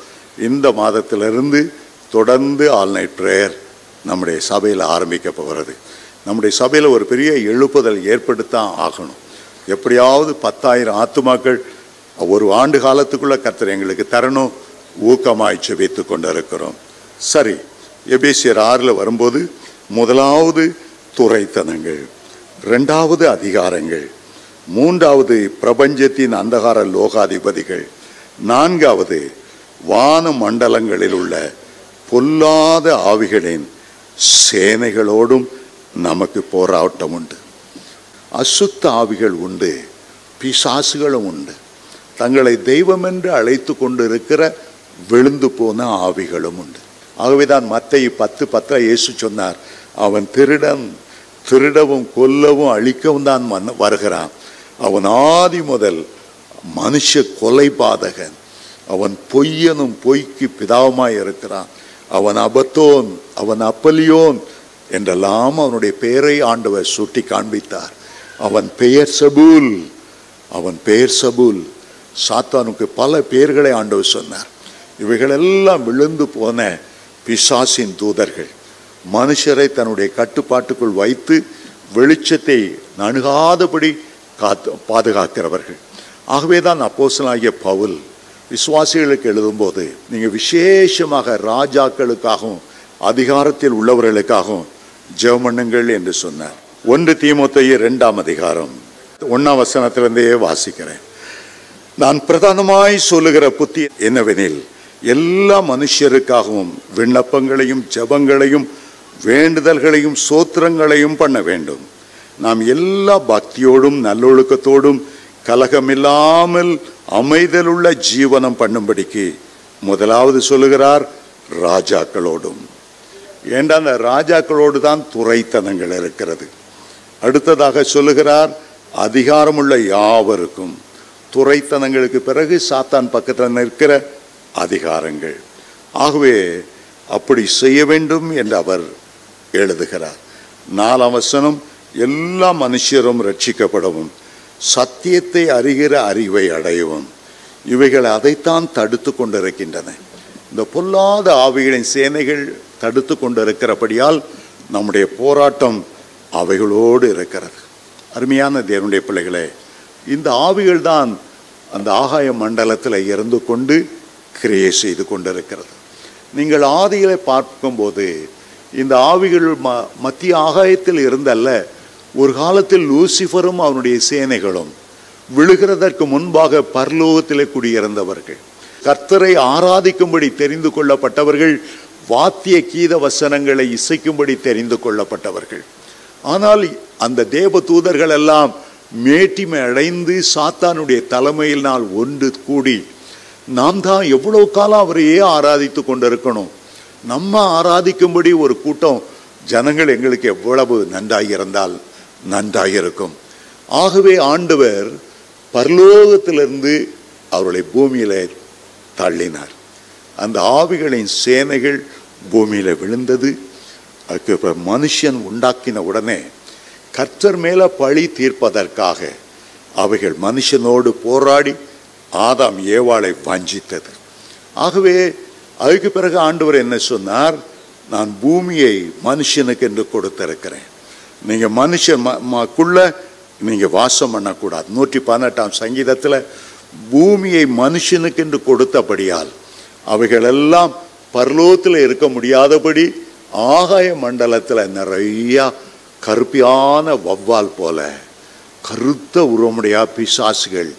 இந்த மாதத்திலிருந்து தொடர்ந்து ஆல் நைட் ப்ரேயர் நம்முடைய சபையில் ஆரம்பிக்க போகிறது. நம்முடைய சபையில் ஒரு பெரிய எழுப்புதல் ஏற்படுத்தான் ஆகணும். எப்படியாவது 10,000 ஆத்துமாக்கள் ஒரு ஆண்டு காலத்துக்குள்ளே கர்த்தர் எங்களுக்கு தரணும். ஊக்கமாய் ஜெபித்து கொண்டு இருக்கிறோம். சரி, எபேசியர் 6 வரும்போது முதலாவது துரைத்தனங்கள், 2வது அதிகாரங்கள், 3வது பிரபஞ்சத்தின் அந்தகார லோகாதிபதிகள், 4வது வான மண்டலங்களில் உள்ள பொல்லாத ஆவிகளின் சேனைகளோடும் நமக்கு போராட்டம் உண்டு. அசுத்த ஆவிகள் உண்டு, பிசாசுகளும் உண்டு. தங்களை தெய்வம் என்று அழைத்து கொண்டு இருக்கிற விழுந்து போன ஆவிகளும் உண்டு. ஆகவேதான் மத்தேயு 10:10 இயேசு சொன்னார், அவன் திருடவும் கொல்லவும் அழிக்கவும் தான் வருகிறான். அவன் ஆதி முதல் மனுஷ கொலைபாதகன். அவன் பொய்யனும் பொய்க்கு பிதாவுமாய் இருக்கிறான். அவன் அபத்தோன், அவன் அப்பலியோன் என்றெல்லாம் அவனுடைய பெயரை ஆண்டவர் சுட்டி காண்பித்தார். அவன் பெயர் சபூல். சாத்தானுக்கு பல பெயர்களை ஆண்டவர் சொன்னார். இவைகளெல்லாம் விழுந்து போன பிசாசின் தூதர்கள், மனுஷரை தன்னுடைய கட்டுப்பாட்டுக்குள் வைத்து வெளிச்சத்தை அணுகாதபடி பாதுகாக்கிறவர்கள். ஆகவேதான் அப்போஸ்தலனாகிய பவுல் விசுவாசிகளுக்கு எழுதும்போது, நீங்கள் விசேஷமாக ராஜாக்களுக்காகவும் அதிகாரத்தில் உள்ளவர்களுக்காகவும் ஜெபம் பண்ணுங்கள் என்று சொன்னார். 1 தீமோத்தேயு 2ஆம் அதிகாரம் 1ஆம் வசனத்திலிருந்தே வாசிக்கிறேன். நான் பிரதானமாய் சொல்லுகிற புத்தி என்னவெனில், எல்லா மனுஷருக்காகவும் விண்ணப்பங்களையும் ஜெபங்களையும் வேண்டுதல்களையும் சோத்திரங்களையும் பண்ண வேண்டும். நாம் எல்லா பக்தியோடும் நல்லொழுக்கத்தோடும் கலகமில்லாமல் அமைதலுள்ள ஜீவனம் பண்ணும்படிக்கு முதலாவது சொல்லுகிறார், ராஜாக்களோடும். ஏண்டா அந்த ராஜாக்களோடு தான் துரைத்தனங்கள் இருக்கிறது. அடுத்ததாக சொல்லுகிறார், அதிகாரமுள்ள யாவருக்கும். துரைத்தனங்களுக்கு பிறகு சாத்தான் பக்கத்தில் நிற்கிற அதிகாரங்கள். ஆகவே அப்படி செய்ய வேண்டும் என்று அவர் எழுதுகிறார். 4ஆம் வசனம், எல்லா மனுஷரும் ரட்சிக்கப்படவும் சத்தியத்தை அறிகிற அறிவை அடையவும். இவைகள் அதைத்தான் தடுத்து கொண்டிருக்கின்றன. இந்த பொல்லாத ஆவிகளின் சேனைகள் தடுத்து கொண்டிருக்கிறபடியால் நம்முடைய போராட்டம் அவைகளோடு இருக்கிறது. அருமையான தேவனுடைய பிள்ளைகளே, இந்த ஆவிகள் தான் அந்த ஆகாய மண்டலத்தில் இருந்து கொண்டு கிரியை செய்து கொண்டிருக்கிறது. நீங்கள் ஆதிகளை பார்க்கும்போது இந்த ஆவிகள் மத்திய ஆகாயத்தில் இருந்தல்ல, ஒரு காலத்தில் லூசிஃபரும் அவனுடைய சேனைகளும் விழுகிறதற்கு முன்பாக பரலோகத்திலே குடியிருந்தவர்கள், கர்த்தரை ஆராதிக்கும்படி தெரிந்து கொள்ளப்பட்டவர்கள், வாத்திய கீத வசனங்களை இசைக்கும்படி தெரிந்து கொள்ளப்பட்டவர்கள். ஆனால் அந்த தேவ தூதர்கள் எல்லாம் மேட்டிமை அடைந்து சாத்தானுடைய தலைமையினால் ஒன்று கூடி, நாம் தான் எவ்வளவு காலம் அவரையே ஆராதித்து கொண்டிருக்கணும், நம்ம ஆராதிக்கும்படி ஒரு கூட்டம் ஜனங்கள் எங்களுக்கு எவ்வளவு நன்றாயிருந்தால் நன்றாயிருக்கும். ஆகவே ஆண்டவர் பரலோகத்திலிருந்து அவர்களை பூமியில தள்ளினார். அந்த ஆவிகளின் சேனைகள் பூமியில விழுந்தது. அதுக்கு மனுஷன் உண்டாக்கின உடனே கர்த்தர் மேல பழி தீர்ப்பதற்காக அவைகள் மனுஷனோடு போராடி ஆதாம் ஏவாளை வஞ்சித்தது. ஆகவே அதுக்கு பிறகு ஆண்டவர் என்ன சொன்னார், நான் பூமியை மனுஷனுக்கு என்று கொடுத்திருக்கிறேன், நீங்க மனுஷனுக்குள்ள நீங்க வாசம் பண்ணக்கூடாது. 118ஆம் சங்கீதத்தில் பூமியை மனுஷனுக்கு என்று கொடுத்தபடியால் அவைகள் எல்லாம் பரலோகத்தில் இருக்க முடியாதபடி ஆகாய மண்டலத்தில் நிறைய கருப்பியான வவ்வால் போல கருத்த உருவமுடைய பிசாசுகள்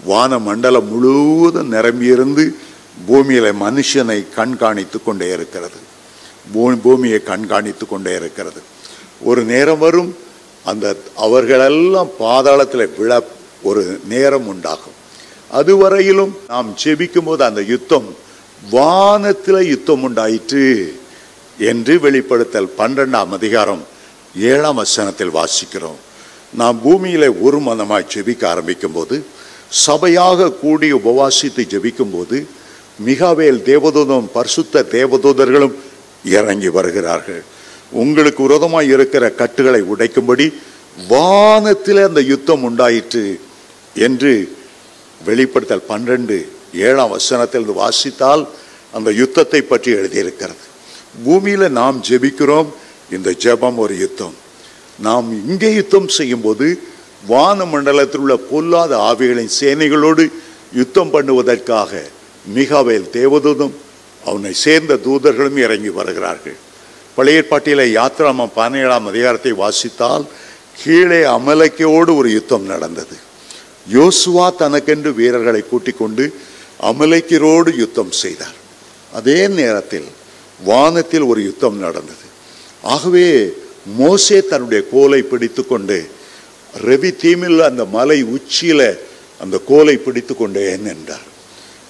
வான மண்டலம் முழுவதும் நிரம்பியிருந்து பூமியில மனுஷனை கண்காணித்து கொண்டே இருக்கிறது. பூமியை கண்காணித்து கொண்டே இருக்கிறது. ஒரு நேரம் வரும், அந்த அவர்களெல்லாம் பாதாளத்தில் விழ ஒரு நேரம் உண்டாகும். அதுவரையிலும் நாம் ஜெபிக்கும் போது அந்த யுத்தம் வானத்தில் யுத்தம் உண்டாயிற்று என்று வெளிப்படுத்தல் 12ஆம் அதிகாரம் 7ஆம் வசனத்தில் வாசிக்கிறோம். நாம் பூமியில ஒரு மனமாய் ஜெபிக்க ஆரம்பிக்கும் போது, சபையாக கூடி உபவாசித்து ஜெபிக்கும் போது, மிகாவேல் தேவதூதனும் பரிசுத்த தேவதூதர்களும் இறங்கி வருகிறார்கள். உங்களுக்கு விரோதமாய் இருக்கிற கட்டுகளை உடைக்கும்படி வானத்தில் அந்த யுத்தம் உண்டாயிற்று என்று வெளிப்படுத்தல் 12:7ஆம் வசனத்தில் வாசித்தால் அந்த யுத்தத்தை பற்றி எழுதியிருக்கிறது. பூமியில நாம் ஜெபிக்கிறோம், இந்த ஜெபம் ஒரு யுத்தம். நாம் இங்கே யுத்தம் செய்யும் போது வான மண்டலத்தில் உள்ள பொல்லாத ஆவிகளின் சேனைகளோடு யுத்தம் பண்ணுவதற்காக மிகாவேல் தேவதூதனும் அவனை சேர்ந்த தூதர்களும் இறங்கி வருகிறார்கள். பழைய ஏற்பாட்டில யாத்ராமம் 17ஆம் அதிகாரத்தை வாசித்தால் கீழே அமலேக்கியோடு ஒரு யுத்தம் நடந்தது. யோசுவா தனக்கென்று வீரர்களை கூட்டிக் கொண்டு அமலேக்கியரோடு யுத்தம் செய்தார். அதே நேரத்தில் வானத்தில் ஒரு யுத்தம் நடந்தது. ஆகவே மோசே தன்னுடைய கோலை பிடித்து கொண்டு ரெவி தீமில் அந்த மலை உச்சியில அந்த கோலை பிடித்து கொண்டே நின்றார்.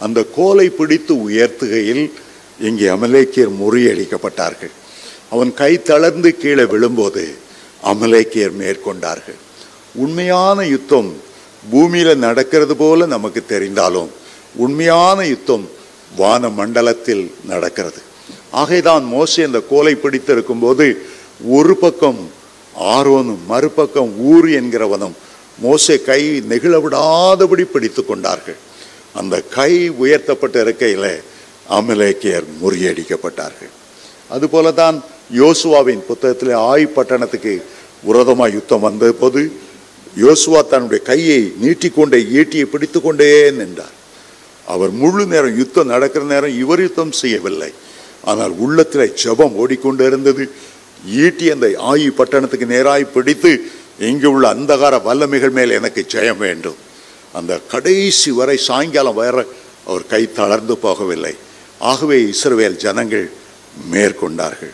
அந்த கோலை பிடித்து உயர்த்துகையில் இங்கே அமலேக்கியர் முறியடிக்கப்பட்டார்கள். அவன் கை தளர்ந்து கீழே விழும்போது அமலேக்கியர் மேற்கொண்டார்கள். உண்மையான யுத்தம் பூமியில நடக்கிறது போல நமக்கு தெரிந்தாலும் உண்மையான யுத்தம் வான மண்டலத்தில் நடக்கிறது. ஆகைதான் மோசே அந்த கோலை பிடித்திருக்கும் போது ஒரு பக்கம் ஆரோனும் மறுபக்கம் ஊர் என்கிறவனும் மோசே கை நெகிழ விடாதபடி பிடித்து கொண்டார்கள். அந்த கை உயர்த்தப்பட்ட இருக்கையில அமலேக்கியர் முறியடிக்கப்பட்டார்கள். அதுபோலதான் யோசுவாவின் புத்தகத்தில் ஆய் பட்டணத்துக்கு விரோதமாக யுத்தம் வந்த போது யோசுவா தன்னுடைய கையை நீட்டிக்கொண்டே ஈட்டியை பிடித்து கொண்டே நின்றார். அவர் முழு நேரம் யுத்தம் நடக்கிற நேரம் இவர் யுத்தம் செய்யவில்லை, ஆனால் உள்ளத்தில் ஜெபம் ஓடிக்கொண்டு இருந்தது. ஈட்டி அந்த ஆயி பட்டணத்துக்கு நேராய் பிடித்து இங்கு உள்ள அந்தகார வல்லமைகள் மேல் எனக்கு ஜெயம் வேண்டும். அந்த கடைசி வரை சாயங்காலம் வர அவர் கை தளர்ந்து போகவில்லை. ஆகவே இஸ்ரவேல் ஜனங்கள் மேற்கொண்டார்கள்.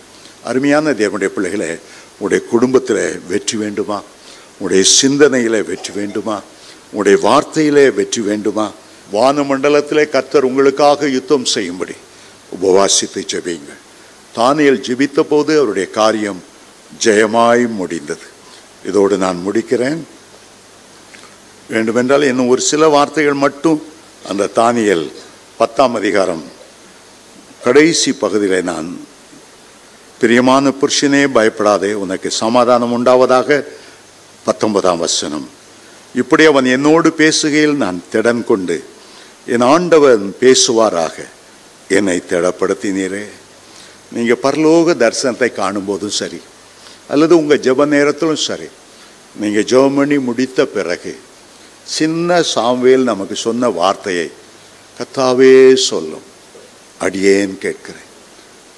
அருமையான தேவனுடைய பிள்ளைகளே, உடைய குடும்பத்தில் வெற்றி வேண்டுமா? உடைய சிந்தனையிலே வெற்றி வேண்டுமா? உடைய வார்த்தையிலே வெற்றி வேண்டுமா? வானமண்டலத்திலே கர்த்தர் உங்களுக்காக யுத்தம் செய்யும்படி உபவாசித்து ஜெபியுங்கள். தானியேல் ஜெபித்த போது அவருடைய காரியம் ஜெயமாய் முடிந்தது. இதோடு நான் முடிக்கிறேன். வேண்டுமென்றால் இன்னும் ஒரு சில வார்த்தைகள் மட்டும் அந்த தானியேல் 10ஆம் அதிகாரம் கடைசி பகுதியில் நான், பிரியமான புருஷனே பயப்படாதே, உனக்கு சமாதானம் உண்டாவதாக. 19ஆம் வசனம், இப்படி அவன் என்னோடு பேசுகையில் நான் திடன் கொண்டு என் ஆண்டவன் பேசுவாராக என்னை திடப்படுத்தினீரே. நீங்கள் பரலோக தரிசனத்தை காணும்போதும் சரி, அல்லது உங்கள் ஜெப நேரத்திலும் சரி, நீங்கள் ஜெபம் பண்ணி முடித்த பிறகு சின்ன சாமுவேல் நமக்கு சொன்ன வார்த்தையை கர்த்தாவே சொல்லும், அடியேன் கேட்கிறேன்.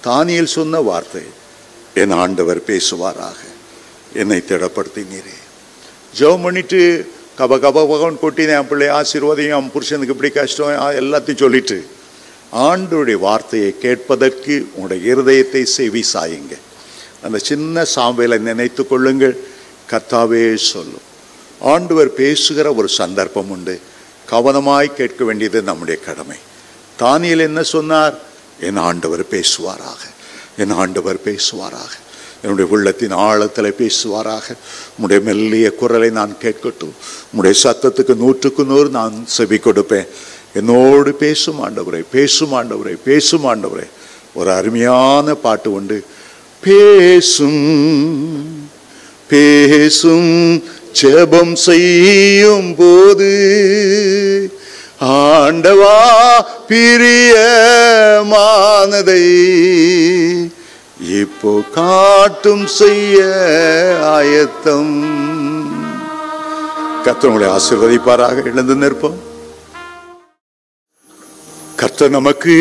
தானியேல் சொன்ன வார்த்தை, என் ஆண்டவர் பேசுவாராக என்னை திடப்படுத்தினீரே. ஜெபம் பண்ணிட்டு கப கப பகவன் கொட்டினேன், என் பிள்ளை ஆசீர்வாதையும், என் புருஷனுக்கு இப்படி கஷ்டம் எல்லாத்தையும் சொல்லிட்டு ஆண்டவருடைய வார்த்தையை கேட்பதற்கு உங்களுடைய இருதயத்தை செவி சாயுங்க. அந்த சின்ன சாமுவேலை நினைத்து கொள்ளுங்கள். கர்த்தாவே சொல்லும். ஆண்டவர் பேசுகிற ஒரு சந்தர்ப்பம் உண்டு. கவனமாய் கேட்க வேண்டியது நம்முடைய கடமை. தானியேல் என்ன சொன்னார்? என் ஆண்டவர் பேசுவாராக, என் ஆண்டவர் பேசுவாராக, என்னுடைய உள்ளத்தின் ஆழத்தில் பேசுவாராக. உடைய மெல்லிய குரலை நான் கேட்கட்டும். உடைய சத்தத்துக்கு 100க்கு 100 நான் செவி கொடுப்பேன். என்னோடு பேசும் ஆண்டவரே, பேசும் ஆண்டவரே, பேசும் ஆண்டவரே. ஒரு அருமையான பாட்டு உண்டு. பேசும் பேசும் ஜெபம் செய்யும் போது ஆண்டவா பிரியமானதை இப்போ காட்டும் செய்ய ஆயத்தம். கர்த்தர் உங்களை ஆசீர்வதிப்பாராக. எழுந்து நிற்போம். கர்த்தர் நமக்கு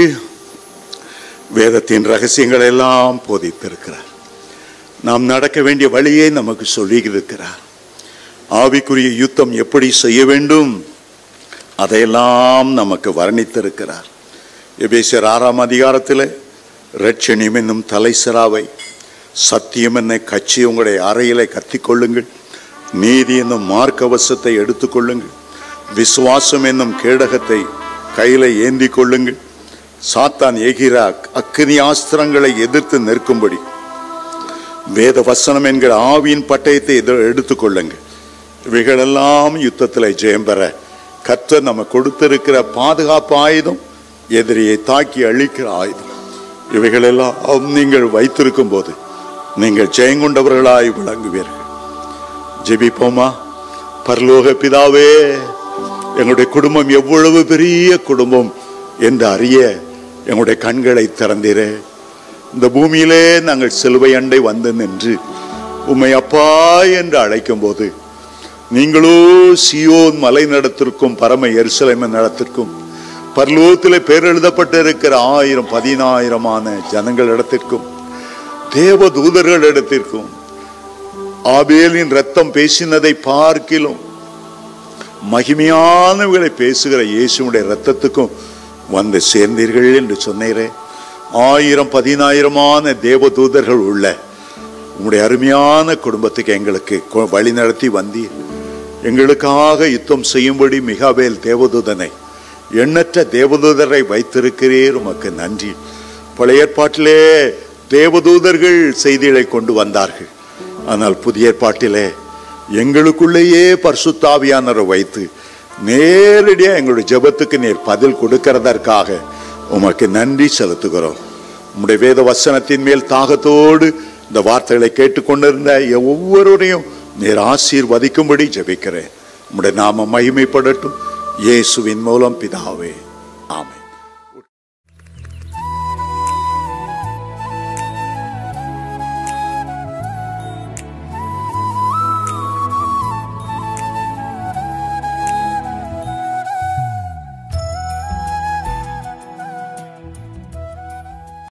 வேதத்தின் ரகசியங்களை எல்லாம் போதித்திருக்கிறார். நாம் நடக்க வேண்டிய வழியை நமக்கு சொல்லி இருக்கிறார். ஆவிக்குரிய யுத்தம் எப்படி செய்ய வேண்டும் அதையெல்லாம் நமக்கு வர்ணித்திருக்கிறார். எபேசியர் 6ஆம் அதிகாரத்தில் இரட்சணியம் என்னும் தலைசிராவை, சத்தியம் என்னை கட்சி உங்களுடைய அறையிலே கத்திக்கொள்ளுங்கள், நீதி என்னும் மார்க்கவசத்தை எடுத்துக்கொள்ளுங்கள், விசுவாசம் என்னும் கேடகத்தை கையில ஏந்தி கொள்ளுங்கள், சாத்தான் எகிற அக்கினி ஆஸ்திரங்களை எதிர்த்து நிற்கும்படி வேத வசனம் என்கிற ஆவியின் பட்டயத்தை எடுத்துக்கொள்ளுங்கள். இவைகளெல்லாம் யுத்தத்தில் ஜெயம் பெற கர்த்தர் நம்ம கொடுத்திருக்கிற பாதுகாப்பு ஆயுதம், எதிரியை தாக்கி அழிக்கிற ஆயுதம். இவைகளெல்லாம் நீங்கள் வைத்திருக்கும் போது நீங்கள் ஜெயங்கொண்டவர்களாய் விளங்குவீர்கள். ஜெபிப்போமா? பரலோக பிதாவே, எங்களுடைய குடும்பம் எவ்வளவு பெரிய குடும்பம் என்று அறிய எங்களுடைய கண்களை திறந்தீரே. இந்த பூமியிலே நாங்கள் சிலுவை அண்டை வந்து நின்று உம்மை அப்பா என்று அழைக்கும் போது நீங்களோ சியோன் மலை நடத்திற்கும் பரம எருசலேம் நடத்திற்கும் பரலோகத்திலே பேர் எழுதப்பட்டிருக்கிற 1000 10,000 ஜனங்களிடத்திற்கும் தேவ தூதர்களிடத்திற்கும் ஆபேலின் ரத்தம் பேசினதை பார்க்கிலும் மகிமையானவர்களை பேசுகிற இயேசுடைய ரத்தத்துக்கும் வந்து சேர்ந்தீர்கள் என்று சொன்னீரே. 1000 10,000 தேவ தூதர்கள் உள்ள உங்களுடைய அருமையான குடும்பத்துக்கு எங்களுக்கு வழி நடத்தி வந்தீர். எங்களுக்காக யுத்தம் செய்யும்படி மிகாவேல் தேவதூதனை, எண்ணற்ற தேவதூதரை வைத்திருக்கிறீர். உமக்கு நன்றி. பழைய ஏற்பாட்டிலே தேவதூதர்கள் செய்திகளை கொண்டு வந்தார்கள். ஆனால் புதிய ஏற்பாட்டிலே எங்களுக்குள்ளேயே பரிசுத்த ஆவியானவரை வைத்து நேரடியாக எங்களுடைய ஜெபத்துக்கு நீர் பதில் கொடுக்கிறதற்காக உமக்கு நன்றி செலுத்துகிறோம். உம்முடைய வேத வசனத்தின் மேல் தாகத்தோடு இந்த வார்த்தைகளை கேட்டுக்கொண்டிருந்த ஒவ்வொருவரையும் நீர் ஆசீர்வதிக்கும்படி ஜெபிக்கிறேன். உம்முடைய நாமம் மகிமைப்படட்டும். இயேசுவின் மூலம் பிதாவே, ஆமென்.